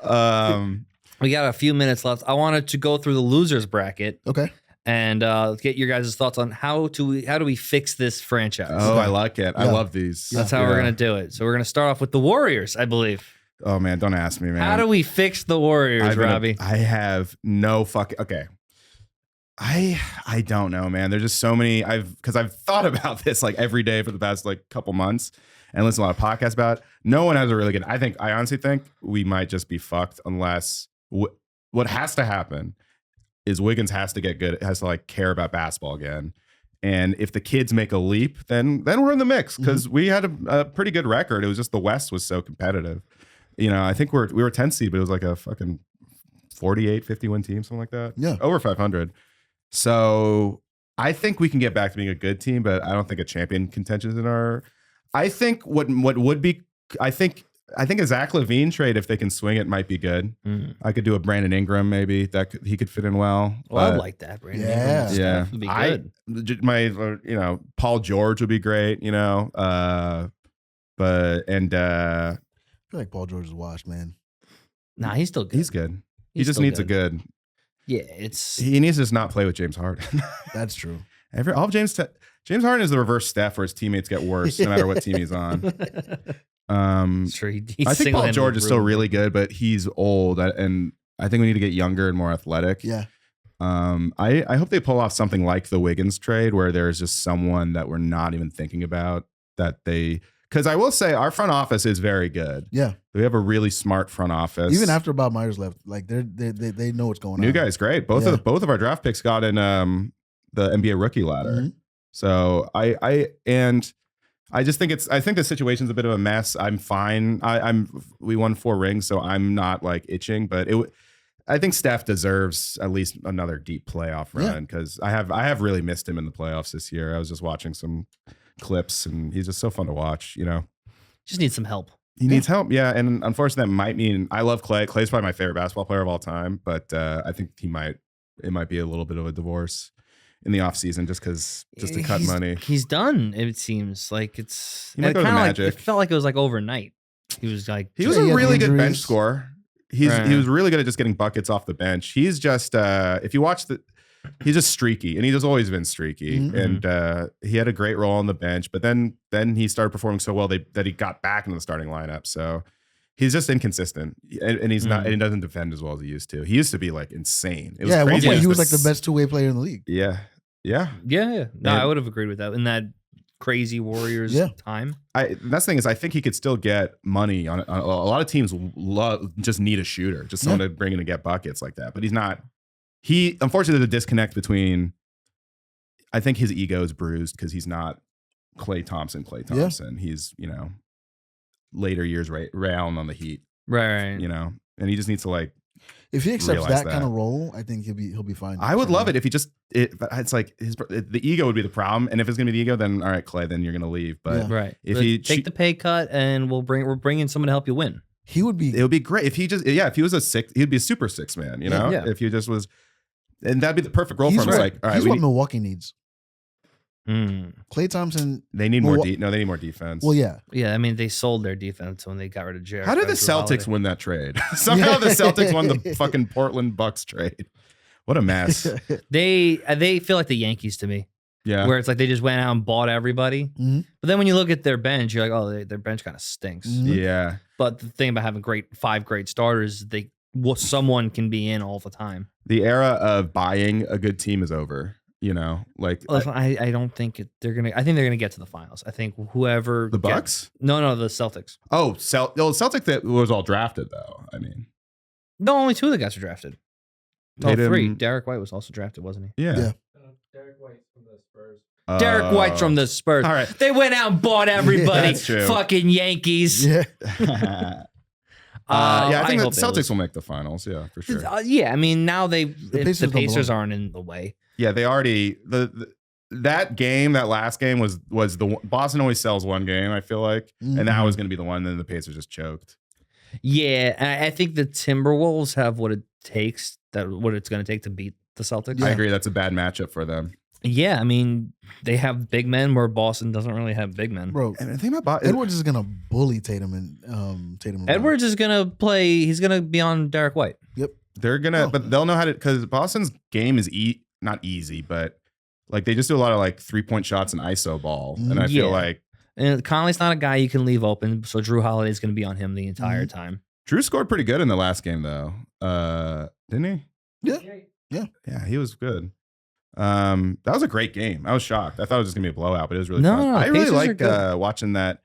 Draymond.
We got a few minutes left. I wanted to go through the losers bracket.
Okay.
And get your guys' thoughts on how do we fix this franchise?
Oh, I like it. I love these.
That's how we're gonna do it. So we're gonna start off with the Warriors, I believe.
Oh man, don't ask me, man.
How do we fix the Warriors, Robbie?
I have no fucking okay. I don't know, man. There's just so many. I've thought about this like every day for the past like couple months and listened to a lot of podcasts about it. No one has a really good. I honestly think we might just be fucked unless what has to happen is Wiggins has to get good. It has to like care about basketball again. And if the kids make a leap, then we're in the mix because we had a pretty good record. It was just the West was so competitive. You know, I think we were 10 seed, but it was like a fucking 48, 50 win team, something like that.
Yeah.
Over 500. So I think we can get back to being a good team, but I don't think a champion contention is in our. I think what would be. I think a Zach LaVine trade, if they can swing it, might be good. I could do a Brandon Ingram maybe he could fit in well.
Well, I like that. Brandon Ingram would be good.
My Paul George would be great. You know,
I feel like Paul George is washed, man.
Nah, he's still good.
He's good. He just needs a good.
Yeah,
he needs to just not play with James Harden.
That's true.
James Harden is the reverse Steph, where his teammates get worse no matter what team he's on.
Sure,
I think Paul George is still really good, but he's old, and I think we need to get younger and more athletic.
Yeah.
I hope they pull off something like the Wiggins trade, where there's just someone that we're not even thinking about because I will say our front office is very good. Yeah. We have a really smart front office.
Even after Bob Myers left, like they know what's going on.
New guy's great. Both of our draft picks got in the NBA rookie ladder. So I just think I think the situation's a bit of a mess. I'm fine. We won 4 rings, so I'm not like itching, but I think Steph deserves at least another deep playoff run because I have really missed him in the playoffs this year. I was just watching some clips and he's just so fun to watch, you know.
Just needs some help.
He needs help, yeah. And unfortunately, that might mean I love Clay. Clay's probably my favorite basketball player of all time, but I think it might be a little bit of a divorce in the offseason just to cut money.
He's done, it seems. Like it's
he might go to Magic.
It felt like it was like overnight. He was a
really good bench scorer. He was really good at just getting buckets off the bench. He's just if you watch he's just streaky, and he's always been streaky. And he had a great role on the bench, but then he started performing so well that he got back into the starting lineup. So he's just inconsistent, and he's not, and he doesn't defend as well as he used to. He used to be like insane. It was
at one
crazy.
point he was like the best two-way player in the league.
Yeah.
No, I would have agreed with that in that crazy Warriors time.
That's the thing is, I think he could still get money on a lot of teams. Just need a shooter, just someone to bring in to get buckets like that. But he's not. Unfortunately, there's a disconnect between. I think his ego is bruised because he's not Klay Thompson. He's later years round on the Heat,
right?
And he just needs to like.
If he accepts that kind of role, I think he'll be fine.
I would love it if he just. It's like the ego would be the problem, and if it's gonna be the ego, then all right, Klay, then you're gonna leave. But if he
take the pay cut, and we're bringing someone to help you win.
He would be.
It would be great if he just if he was a 6, he'd be a super 6 man. If he just was. And that'd be the perfect role for him. It's like, all right,
he's what Milwaukee needs. Klay Thompson.
They need more. They need more defense.
Well, yeah.
I mean, they sold their defense when they got rid of Jared.
How did the Celtics win that trade? Somehow the Celtics won the fucking Portland Bucks trade. What a mess.
They feel like the Yankees to me.
Yeah.
Where it's like they just went out and bought everybody.
Mhm.
But then when you look at their bench, you're like, oh, their bench kind of stinks.
Mhm.
Yeah.
But the thing about having five great starters, someone can be in all the time.
The era of buying a good team is over. You know, like
I don't think they're gonna. I think they're gonna get to the finals. I think whoever
the Bucks.
No, the Celtics.
Oh, Celtic that was all drafted though. I mean,
no, only 2 of the guys were drafted. Oh,
Tatum-
3. Derek White was also drafted, wasn't he?
yeah.
Yeah.
Derek White from the Spurs.
Derek White's from the Spurs.
All right.
They went out and bought everybody.
That's true.
Fucking Yankees.
Yeah.
Yeah, I think the
hope they
Celtics
lose.
will make the finals. Yeah, for sure.
Yeah, I mean now the
Pacers don't
Pacers
belong.
aren't in the way.
Yeah, they already that last game was Boston always sells one game. I feel like, and that was going to be the one. Then the Pacers just choked.
Yeah, and I think the Timberwolves have what it takes. What it's going to take to beat the Celtics.
I agree. That's a bad matchup for them.
Yeah, I mean they have big men where Boston doesn't really have big men.
Bro,
And the thing about
Edwards is gonna bully Tatum and Tatum. and
Edwards is going to play. He's going to be on Derek White.
Brown. Yep.
they're gonna,
Oh.
but they'll know how to, because Boston's game is not easy, but like they just do a lot of like 3-point shots and ISO ball, and I feel
Yeah.
like
And Conley's not a guy you can leave open, so Drew Holiday is going to be on him the entire time.
Drew scored pretty good in the last game though. Didn't he?
Yeah.
Yeah, he was good. That was a great game. I was shocked. I thought it was just gonna be a blowout, but it was really
No,
fun.
no,
I really
Pacers are
like
good.
watching that.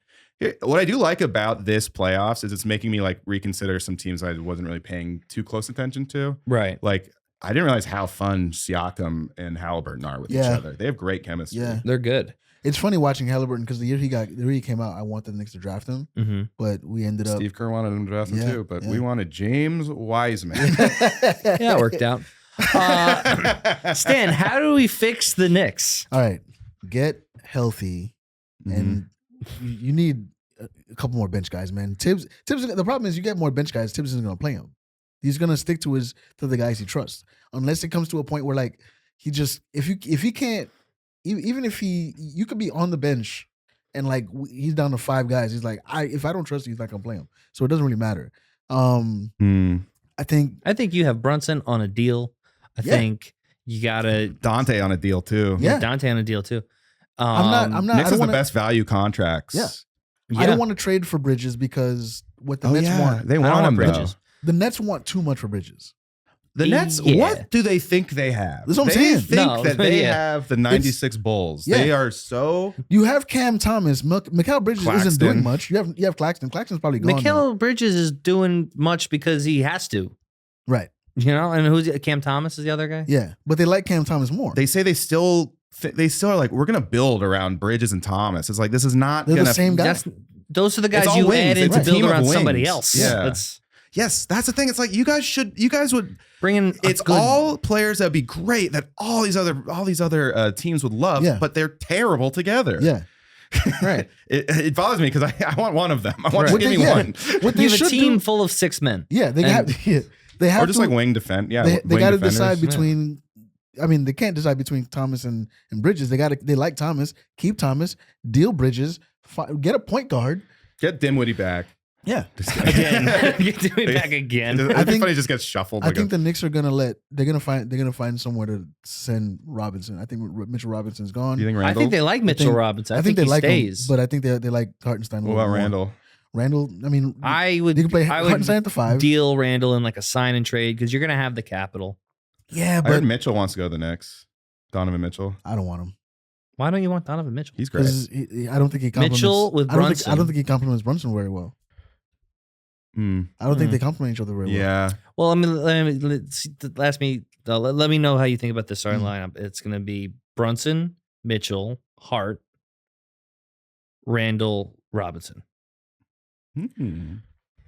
What I do like about this playoffs is it's making me like reconsider some teams I wasn't really paying too close attention to.
Right.
Like I didn't realize how fun Siakam and Halliburton are with each
Yeah.
other. They have great chemistry.
Yeah.
They're good.
It's funny watching Halliburton because the year he came out, I wanted the Knicks to draft him,
Mm-hmm.
but we ended up.
Steve Kerr wanted him to draft him
Yeah,
too, but
yeah.
we wanted James Wiseman.
Yeah, it worked out. Stan, how do we fix the Knicks?
All right, get healthy, and you need a couple more bench guys, man. Tibbs. The problem is you get more bench guys. Tibbs isn't going to play him. He's going to stick to the guys he trusts, unless it comes to a point where like he just if he can't even if you could be on the bench and like he's down to 5 guys. He's like if I don't trust you, he's not going to play him. So it doesn't really matter. I think
you have Brunson on a deal. I
Yeah.
think you gotta
Dante on a deal too.
Yeah.
Dante on a deal too.
I'm not.
Knicks
I
is
don't
the
wanna,
best value contracts.
Yeah.
Yeah.
I don't want to trade for Bridges because what the Nets want.
They
I don't
want him
want
though.
Bridges.
The Nets want too much for Bridges.
The Nets,
Yeah.
what do they think they have?
That's what I'm
they
saying.
think
No,
that they
yeah.
have the 96 Bulls.
Yeah.
They are so...
You have Cam Thomas. Mikal Bridges isn't
Claxton.
doing much. You have Claxton. Claxton's probably gone. now.
Mikal Bridges is doing much because he has to.
Right.
You know, and who's Cam Thomas is the other guy?
Yeah. But they like Cam Thomas more.
They say they still are like, we're going to build around Bridges and Thomas. It's like, this is not
They're
going
the
to...
same guy.
Those are the guys
all
you
wings.
add in
It's
to
a
build
team of
around somebody
wings.
else.
Yeah.
That's
Yes, that's the thing. It's like, you guys would...
bring in.
It's
good,
all players that would be great that all these other teams would love,
Yeah.
but they're terrible together.
Yeah.
right.
It bothers me because I want one of them. I want
Right.
you to give me one.
What they
You have a
should
team
do.
full of 6 men.
Yeah. They
And-
have. Yeah, they have
Or just
to,
like wing defend. Yeah,
They
wing
got to
defenders.
decide between. I mean, they can't decide between Thomas and Bridges. They like Thomas. Keep Thomas. Deal Bridges. Get a point guard.
Get Dinwiddie back.
Yeah.
Again, you're doing back again.
I think
think-
funny just gets shuffled.
I think the Knicks are gonna they're gonna find somewhere to send Robinson. I think Mitchell Robinson's gone.
you think
I
Randall?
think they like Mitchell Robinson. I think
they
he
like
stays.
him, but I think they like Hartenstein. A
What
little
about
more.
Randall?
Randall. I mean,
I would.
you can play
I would
Hartenstein at the 5.
deal Randall in like a sign and trade because you're gonna have the capital.
Yeah,
I heard
but
Mitchell wants to go to the Knicks. Donovan Mitchell.
I don't want him
Why don't you want Donovan Mitchell?
He's great.
because I don't think he compliments
Mitchell with
I don't
Brunson.
think he compliments Brunson very well.
Mm,
I don't think they compliment each other very well.
yeah.
Well, I mean, let me know how you think about this starting
Mm.
lineup. It's gonna be Brunson, Mitchell, Hart, Randall, Robinson.
Mm.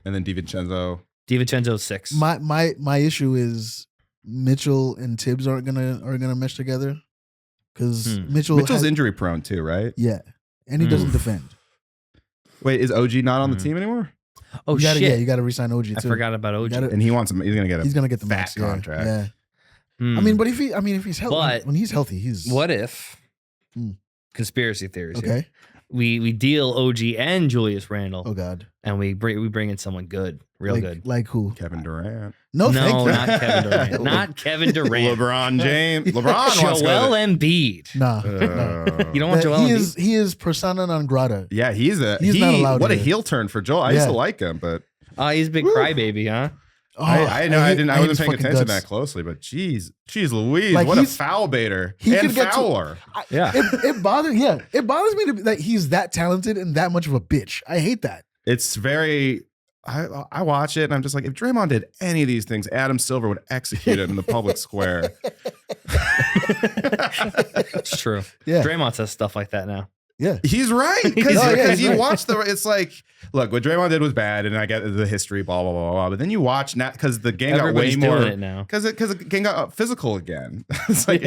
And then DiVincenzo.
DiVincenzo 6.
My issue is Mitchell and Tibbs aren't gonna mesh together because
Mitchell's
has-
injury prone too, right?
Yeah, and he doesn't defend.
Wait, is OG not on the
Mm.
team anymore?
Oh
you gotta,
shit!
Yeah, you got to resign OG too.
I forgot about OG.
gotta-
And he wants him. He's gonna get
He's gonna get the
fat
max
contract.
Yeah.
Hmm.
I mean, but if he's healthy,
But-
when he's healthy, he's
what if?
Hmm.
Conspiracy theories. Here.
okay.
we deal OG and Julius Randle.
Oh God.
And we bring in someone good, real good.
Like who?
Kevin Durant.
No,
no,
thank you.
not Kevin Durant. Not Kevin Durant.
LeBron James. LeBron wants
Joel Embiid.
Nah.
You don't want Joel Embiid?
He is persona non grata.
Yeah, he's not allowed. What a heel turn for Joel. I used to like him, but
he's a big crybaby, huh?
Oh,
I know. I wasn't paying attention that closely, but geez Louise, like what a foul baiter and fouler.
It bothers me that he's that talented and that much of a bitch. I hate that.
It's very. I watch it and I'm just like, if Draymond did any of these things, Adam Silver would execute it in the public square.
It's true.
Yeah,
Draymond says stuff like that now.
Yeah,
he's right because you watch it's like, look, what Draymond did was bad, and I get the history, blah blah blah blah. But then you watch now because the game got way more
doing it now
because the game got physical again. It's like,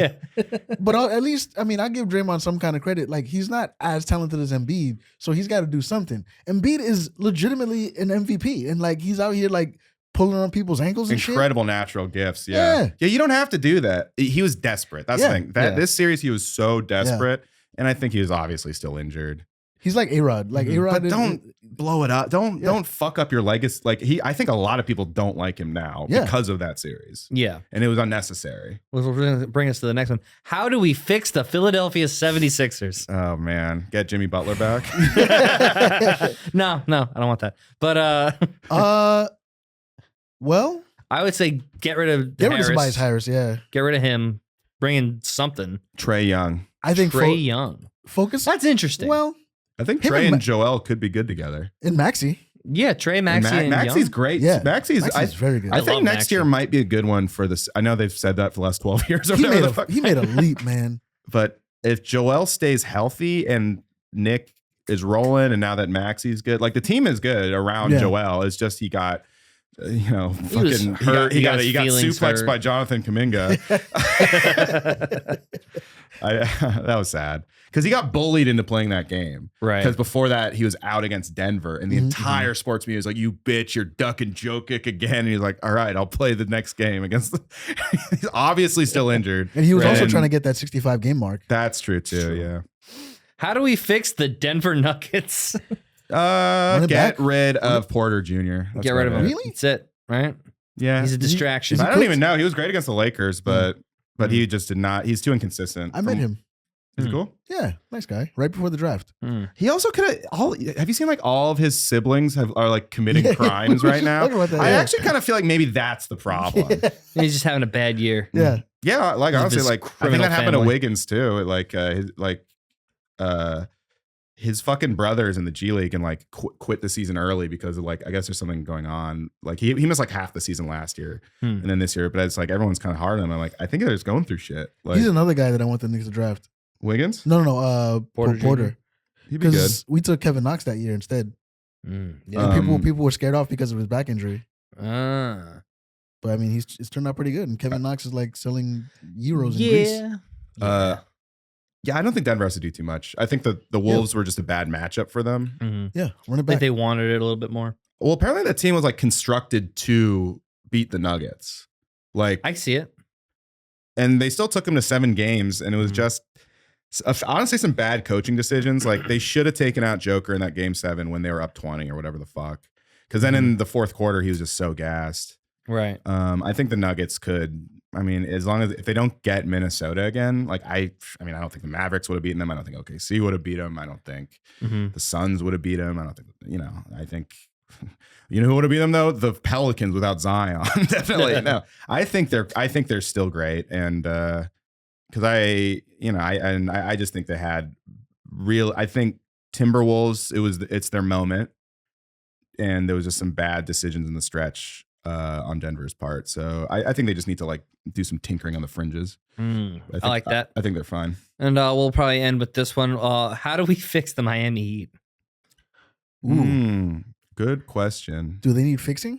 but at least I give Draymond some kind of credit. Like he's not as talented as Embiid, so he's got to do something. Embiid is legitimately an MVP, and like he's out here like pulling on people's ankles and
incredible natural gifts. Yeah. You don't have to do that. He was desperate. That's the thing. This series he was so desperate. And I think he was obviously still injured.
He's like A-Rod. Like A-Rod.
But don't blow it up. Don't fuck up your legacy. Like I think a lot of people don't like him now because of that series. Yeah. And it was unnecessary.
We're going to bring us to the next one. How do we fix the Philadelphia 76ers?
Oh, man. Get Jimmy Butler back?
No, I don't want that. But
well,
I would say get rid of
Tobias Harris,
Get rid of him. Bring in something.
Trae Young.
I think
Trae Young.
Focus.
That's interesting.
Well,
I think Trae and Joel could be good together.
And Maxey.
Yeah, Trae, Maxey, and
Maxey's
Young.
great.
Yeah,
Maxey's
very good.
I think next year might be a good one for this. I know they've said that for the last 12 years. Or
he made a leap, man.
But if Joel stays healthy and Nick is rolling, and now that Maxey's good, like the team is good around Joel. It's just he got. Fucking hurt. He got suplexed by Jonathan Kuminga. That was sad because he got bullied into playing that game. Right. Because before that, he was out against Denver, and the entire sports media was like, "You bitch, you're ducking Jokic again." And he's like, "All right, I'll play the next game against." He's obviously still injured,
and he was also trying to get that 65 game mark.
That's true too. Yeah.
How do we fix the Denver Nuggets?
Get rid of Porter Jr.
Get rid of him.
Really?
That's it, right?
Yeah.
He's a distraction.
I don't even know. He was great against the Lakers, but he just did not. He's too inconsistent.
I met him.
Is he cool?
Yeah, nice guy. Right before the draft.
He also could have. Have you seen like all of his siblings are like committing crimes right now? I actually kind of feel like maybe that's the problem.
He's just having a bad year.
Yeah.
Yeah. Like honestly, like I think that happened to Wiggins too. His fucking brothers in the G League and like quit the season early because of like, I guess there's something going on. Like he missed like half the season last year and then this year, but it's like everyone's kind of hard on him. I'm like, I think they're just going through shit. Like,
he's another guy that I want the Knicks to draft.
Wiggins?
No. Porter.
He'd be good.
We took Kevin Knox that year instead. And people were scared off because of his back injury. But I mean, it's turned out pretty good. And Kevin Knox is like selling euros in Greece.
Yeah, I don't think Denver has to do too much. I think the Wolves were just a bad matchup for them.
Mm-hmm.
Yeah, run it
I
back.
think they wanted it a little bit more.
Well, apparently that team was like constructed to beat the Nuggets. Like
I see it.
And they still took them to 7 games, and it was just honestly some bad coaching decisions. Like they should have taken out Joker in that game 7 when they were up 20 or whatever the fuck. Because then in the fourth quarter, he was just so gassed.
Right.
I think the Nuggets could. I mean, as long as if they don't get Minnesota again, like I mean, I don't think the Mavericks would have beaten them. I don't think OKC would have beat them. I don't think the Suns would have beat them. I don't think I think who would have beat them though? The Pelicans without Zion, definitely. No, I think they're still great, and because I just think they had real. I think Timberwolves. It's their moment, and there was just some bad decisions in the stretch on Denver's part. So I think they just need to like do some tinkering on the fringes.
I like that.
I think they're fine.
And we'll probably end with this one. How do we fix the Miami Heat?
Good question.
Do they need fixing?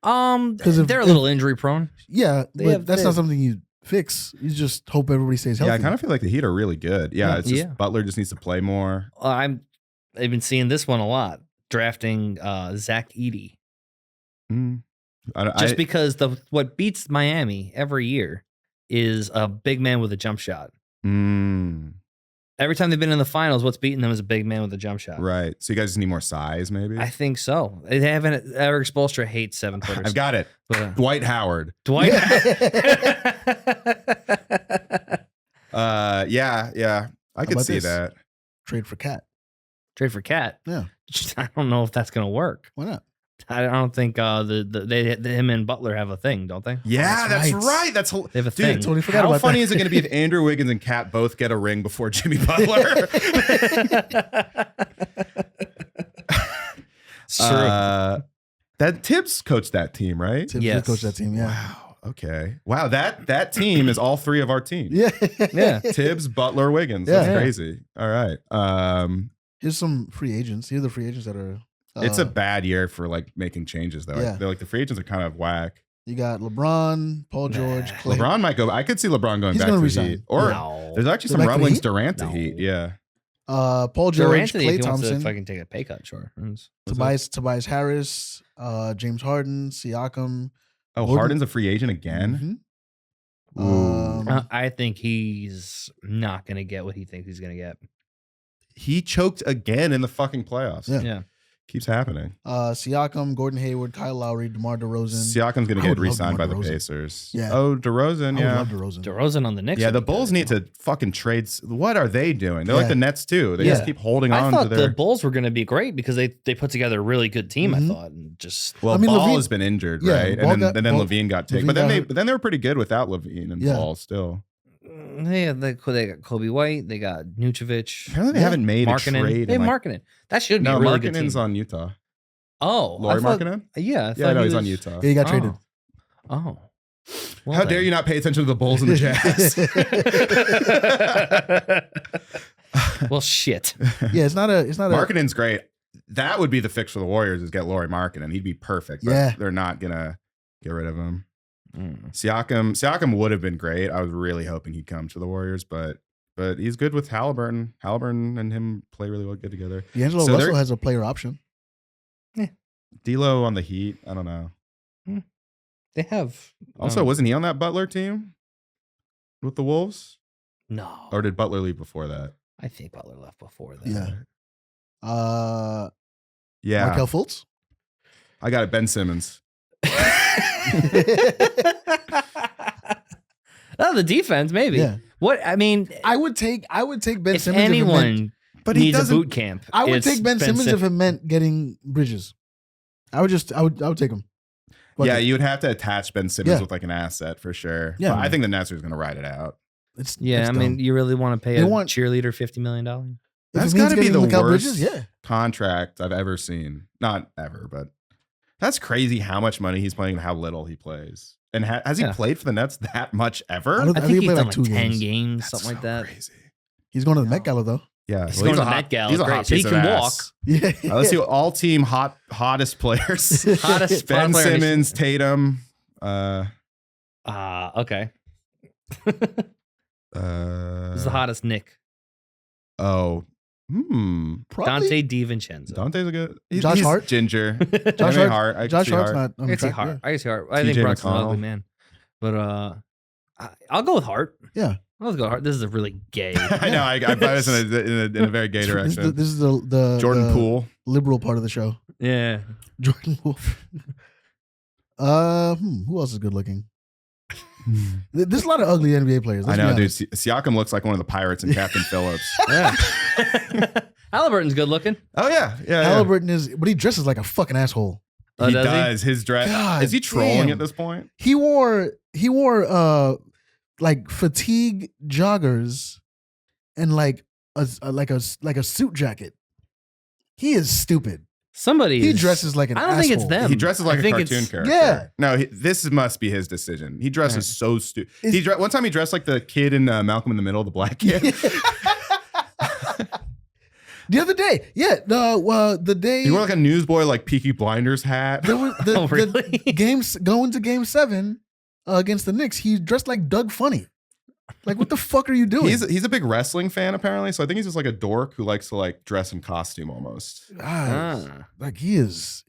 They're a little injury prone.
Yeah, but that's not something you fix. You just hope everybody stays healthy.
Yeah, I kind of feel like the Heat are really good. Yeah, it's just Butler just needs to play more.
I've been seeing this one a lot. Drafting Zach Edey. Because what beats Miami every year is a big man with a jump shot. Every time they've been in the finals, what's beating them is a big man with a jump shot.
Right. So you guys just need more size, maybe?
I think so. They haven't. Eric Spoelstra hates 7-footers.
I've got it.
But,
Dwight Howard.
Dwight.
Yeah. I could see that.
Trade for Cat.
Trade for Cat.
Yeah.
I don't know if that's gonna work.
Why not?
I don't think him and Butler have a thing, don't they?
Yeah, that's right. That's
They have a
dude.
thing.
Totally forgot
How
about
funny
that.
is it going to be if Andrew Wiggins and Cat both get a ring before Jimmy Butler?
It's true.
That Tibbs coached that team, right?
Tibbs
Yes.
did coach that team. Yeah.
Wow. Okay. Wow. That team is all three of our team.
Yeah.
Yeah.
Tibbs, Butler, Wiggins.
Yeah.
That's crazy. All right.
Here's some free agents. Here are the free agents that are.
It's a bad year for like making changes though.
Yeah.
They're like the free agents are kind of whack.
You got LeBron, Paul George, Clay.
LeBron might go. I could see LeBron going
He's
back
gonna
to the
resign.
Heat. Or
No.
there's actually
Go
some
back to the
rumblings
Heat?
Durant to
No.
Heat. Yeah.
Paul George,
Durant,
Clay
if he wants
Thompson,
to fucking take a pay cut, sure.
Tobias Harris, James Harden, Siakam.
Oh,
Gordon-
Harden's a free agent again?
Mhm.
Ooh.
I think he's not gonna get what he thinks he's gonna get.
He choked again in the fucking playoffs.
Yeah.
Yeah.
Keeps happening.
Siakam, Gordon Hayward, Kyle Lowry, DeMar DeRozan.
Siakam's going to
I
get
would love
re-signed by
DeMar
the
DeRozan.
Pacers.
Yeah.
Oh, DeRozan,
I
yeah.
would love DeRozan.
DeRozan on the Knicks.
Yeah,
would
the
be
Bulls
good.
need to fucking trade. What are they doing? They're like
Yeah.
the Nets too. They
Yeah.
just keep holding
I
on to
thought
their.
the Bulls were going to be great because they put together a really good team.
Mhm.
I thought, and just
Well,
I mean,
Ball
Levine-
has been injured,
Yeah,
right?
Ball
And
got-
then
Ball-
Levine got taken.
Levine
But then they were pretty good without Levine and
Yeah.
Ball still.
they got Kobe White, they got Nucevic,
Apparently they haven't made a
Markkanen.
trade.
They
in
have
like,
Markkanen. That should be
no,
a really good team.
Markkanen's on Utah.
Oh,
Laurie
I thought-
Markkanen?
Yeah, I
Yeah,
thought
no,
he
he's on
was-
Utah.
Yeah, he got traded.
Oh, well
How
then.
dare you not pay attention to the Bulls and the Jazz?
Well, shit.
Yeah, it's not a.
Markkanen's great. That would be the fix for the Warriors is get Laurie Markkanen. He'd be perfect. But
Yeah.
they're not gonna get rid of him.
Mm.
Siakam would have been great. I was really hoping he'd come to the Warriors, but he's good with Halliburton. Halliburton and him play really well good together.
D'Angelo
So
Russell
they're-
has a player option.
D'Lo on the Heat. I don't know.
They have
Also, wasn't he on that Butler team with the Wolves,
no.
or did Butler leave before that?
I think Butler left before that.
Yeah.
Yeah,
Markel Fultz.
I got it. Ben Simmons.
Oh, the defense, maybe.
Yeah.
What I mean,
I would take Ben
if
Simmons. If it meant,
anyone
But he
needs a
doesn't.
boot camp,
I would
it's
take Ben Simmons if it meant getting Bridges. I would take him. Fuck
Yeah,
it.
you would have to attach Ben Simmons
Yeah.
with like an asset for sure.
Yeah.
But I think the Nets are going to ride it out.
It's
Yeah, I mean,
dumb.
you really want to pay
They
a
want-
cheerleader $50 million?
If
That's
it means
got to be
getting
the
Mikal
worst
Bridges, yeah.
contract I've ever seen. Not ever, but that's crazy how much money he's playing and how little he plays. And has he
Yeah.
played for the Nets that much ever?
I don't-
I
think
think
he
he's
played
done
like
like
2
10
games.
games,
That's
something like
so
that.
Crazy.
He's going to the Met Gala though.
Yeah,
He's
well,
going to the
hot-
Met Gala.
He's a
Great.
hot
So he
piece of
can
ass.
Yeah.
Let's see all team hottest players.
Hottest
Ben
player in
Simmons,
the-
Tatum.
Okay. Who's the
Uh,
hottest Nick?
oh,
Probably.
Dante DiVincenzo.
Dante's a good.
Josh
he's
Hart?
Ginger.
Josh
Jimmy
Hart.
I can
Josh
see
Hart's
Hart.
not.
I can see
track,
Hart.
yeah.
I can see Hart. I think
TJ
Brunson's an
McConnell.
ugly man. But I'll go with Hart.
Yeah.
I'll go with Hart. This is a really gay.
I know. I brought us in a very gay
This
direction.
is the
Jordan Poole.
liberal part of the show.
Yeah.
Jordan Poole. Who else is good looking? There's a lot of ugly NBA players.
I
let's be
know, dude.
honest.
Siakam looks like one of the Pirates and Captain Phillips.
Yeah. Halliburton's good looking.
Oh yeah, yeah.
Halliburton is, but he dresses like a fucking asshole.
He
does he?
does. His dress.
God
is he trolling
damn.
at this point?
He wore like fatigue joggers and like a suit jacket. He is stupid.
Somebody.
He
is-
dresses like an
I don't think it's
asshole.
them.
He dresses like
I
a
think
cartoon
it's-
character.
Yeah.
No, this must be his decision. He dresses so stupid.
Is-
One time he dressed like the kid in Malcolm in the Middle, the black kid.
The other day, the day
He wore like a newsboy, like Peaky Blinders hat.
there was the,
Oh, really?
the games going to Game 7 against the Knicks. He dressed like Doug Funny. Like, what the fuck are you doing?
He's a big wrestling fan apparently, so I think he's just like a dork who likes to like dress in costume almost.
Like he is.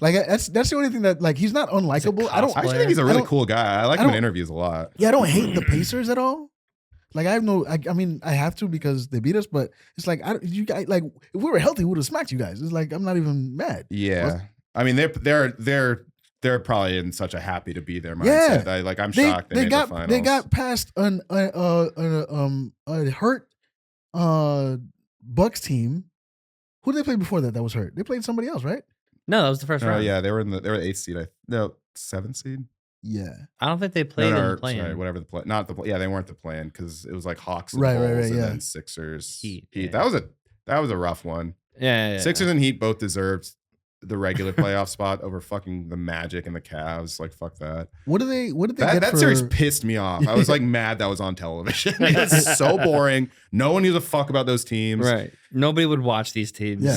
Like that's the only thing that like he's not unlikable. I don't.
I actually think he's a
I
really
don't-
cool guy. I like
I
him in
don't-
interviews a lot.
Yeah, I don't hate the Pacers at all. Like I have no. I mean, I have to because they beat us. But it's like you guys. Like if we were healthy, we would have smacked you guys. It's like I'm not even mad.
Yeah, I mean they're probably in such a happy to be there mindset.
Yeah,
I'm shocked they made
got
the finals.
they got past a hurt Bucks team. Who did they play before that? That was hurt. They played somebody else, right?
No, that was the first round.
Oh yeah, they were the 8th seed. 7th seed.
Yeah,
I don't think they played in the play-in.
Sorry, whatever the play. Not the play. Yeah, they weren't the play-in because it was like Hawks and
Right,
Bulls and
yeah.
then Sixers.
Heat.
That was a rough one.
Yeah.
Sixers and Heat both deserved the regular playoff spot over fucking the Magic and the Cavs. Like fuck that.
What did they get
that
for...
series pissed me off. I was like mad that was on television. It's so boring. No one gives a fuck about those teams.
Right. Nobody would watch these teams in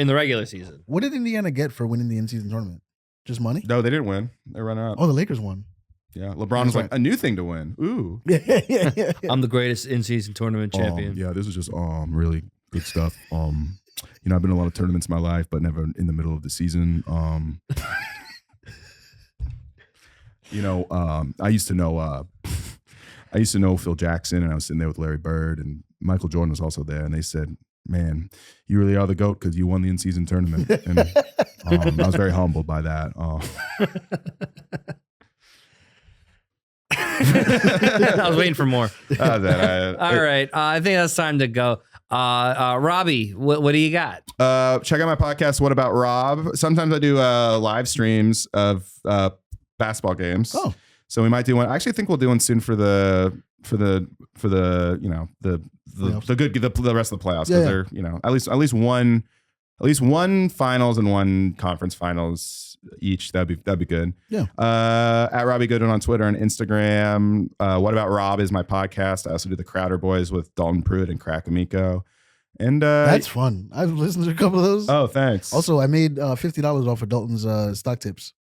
the regular season.
What did Indiana get for winning the in-season tournament? Just money?
No, they didn't win. They ran out.
Oh, the Lakers won.
Yeah, LeBron was like a new thing to win. Ooh.
Yeah.
I'm the greatest in-season tournament champion.
Yeah, this is just really good stuff. I've been in a lot of tournaments in my life, but never in the middle of the season. I used to know Phil Jackson, and I was sitting there with Larry Bird, and Michael Jordan was also there, and they said, "Man, you really are the GOAT because you won the in-season tournament." And I was very humbled by that.
I was waiting for more.
All
right. I think that's time to go. Robbie, what do you got?
Check out my podcast, What About Rob? Sometimes I do live streams of basketball games.
Oh.
So we might do one. I actually think we'll do one soon for the rest of the playoffs.
Yeah.
They're, at least one finals and one conference finals each. That'd be good.
Yeah.
At Robbie Goodwin on Twitter and Instagram. What About Rob is my podcast. I also do the Crowder Boys with Dalton Pruitt and Crack Amico. And
that's fun. I've listened to a couple of those.
Oh, thanks.
Also, I made $50 off of Dalton's stock tips.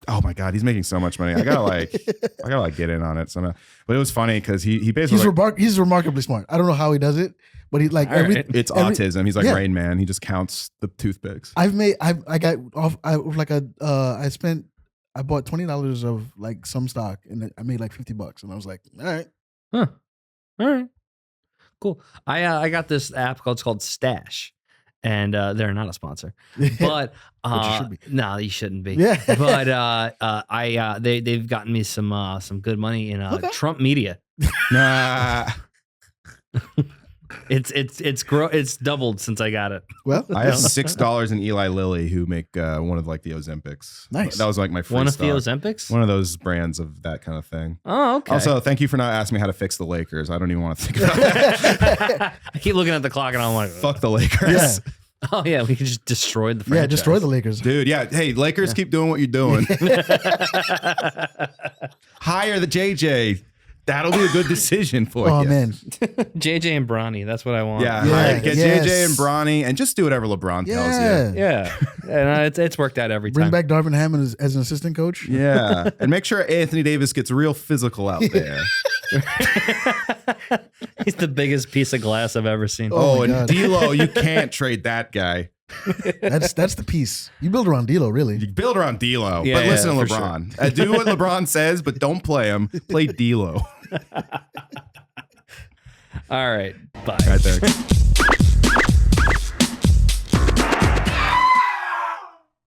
Oh my God, he's making so much money. I gotta get in on it somehow. But it was funny because he basically
he's remarkably smart. I don't know how he does it, but he like
it's autism. He's like Rain Man. He just counts the toothpicks.
I bought $20 of like some stock and I made like $50 and I was like, all right.
Huh. All right. Cool. I got this app called Stash. And they're not a sponsor, but
you should be.
No, you shouldn't be.
Yeah.
But they've gotten me some good money in Trump media.
Nah.
It's doubled since I got it.
Well,
I have $6 in Eli Lilly, who make one of like the Ozempics.
Nice.
That was like my free
one of
stock.
the Ozempics.
One of those brands of that kind of thing.
Oh, okay.
Also, thank you for not asking me how to fix the Lakers. I don't even want to think about that.
I keep looking at the clock and I'm like,
fuck the Lakers.
Yeah.
Oh yeah, we could just destroy the franchise.
Yeah, destroy the Lakers,
dude. Yeah, hey, Lakers, keep doing what you're doing. Hire the JJ. That'll be a good decision for you.
Oh man,
JJ and Bronny. That's what I want.
Yeah. Get JJ and Bronny, and just do whatever LeBron tells you.
Yeah, and it's worked out every
Bring
time.
back Darvin Ham as an assistant coach.
Yeah, and make sure Anthony Davis gets real physical out there.
He's the biggest piece of glass I've ever seen.
Oh, and D'Lo, you can't trade that guy.
That's the piece. You build around D'Lo, really.
You build around D'Lo,
Yeah,
but listen to
for
LeBron.
sure.
Do what LeBron says, but don't play him. Play D'Lo.
All right, bye.
All right, thanks.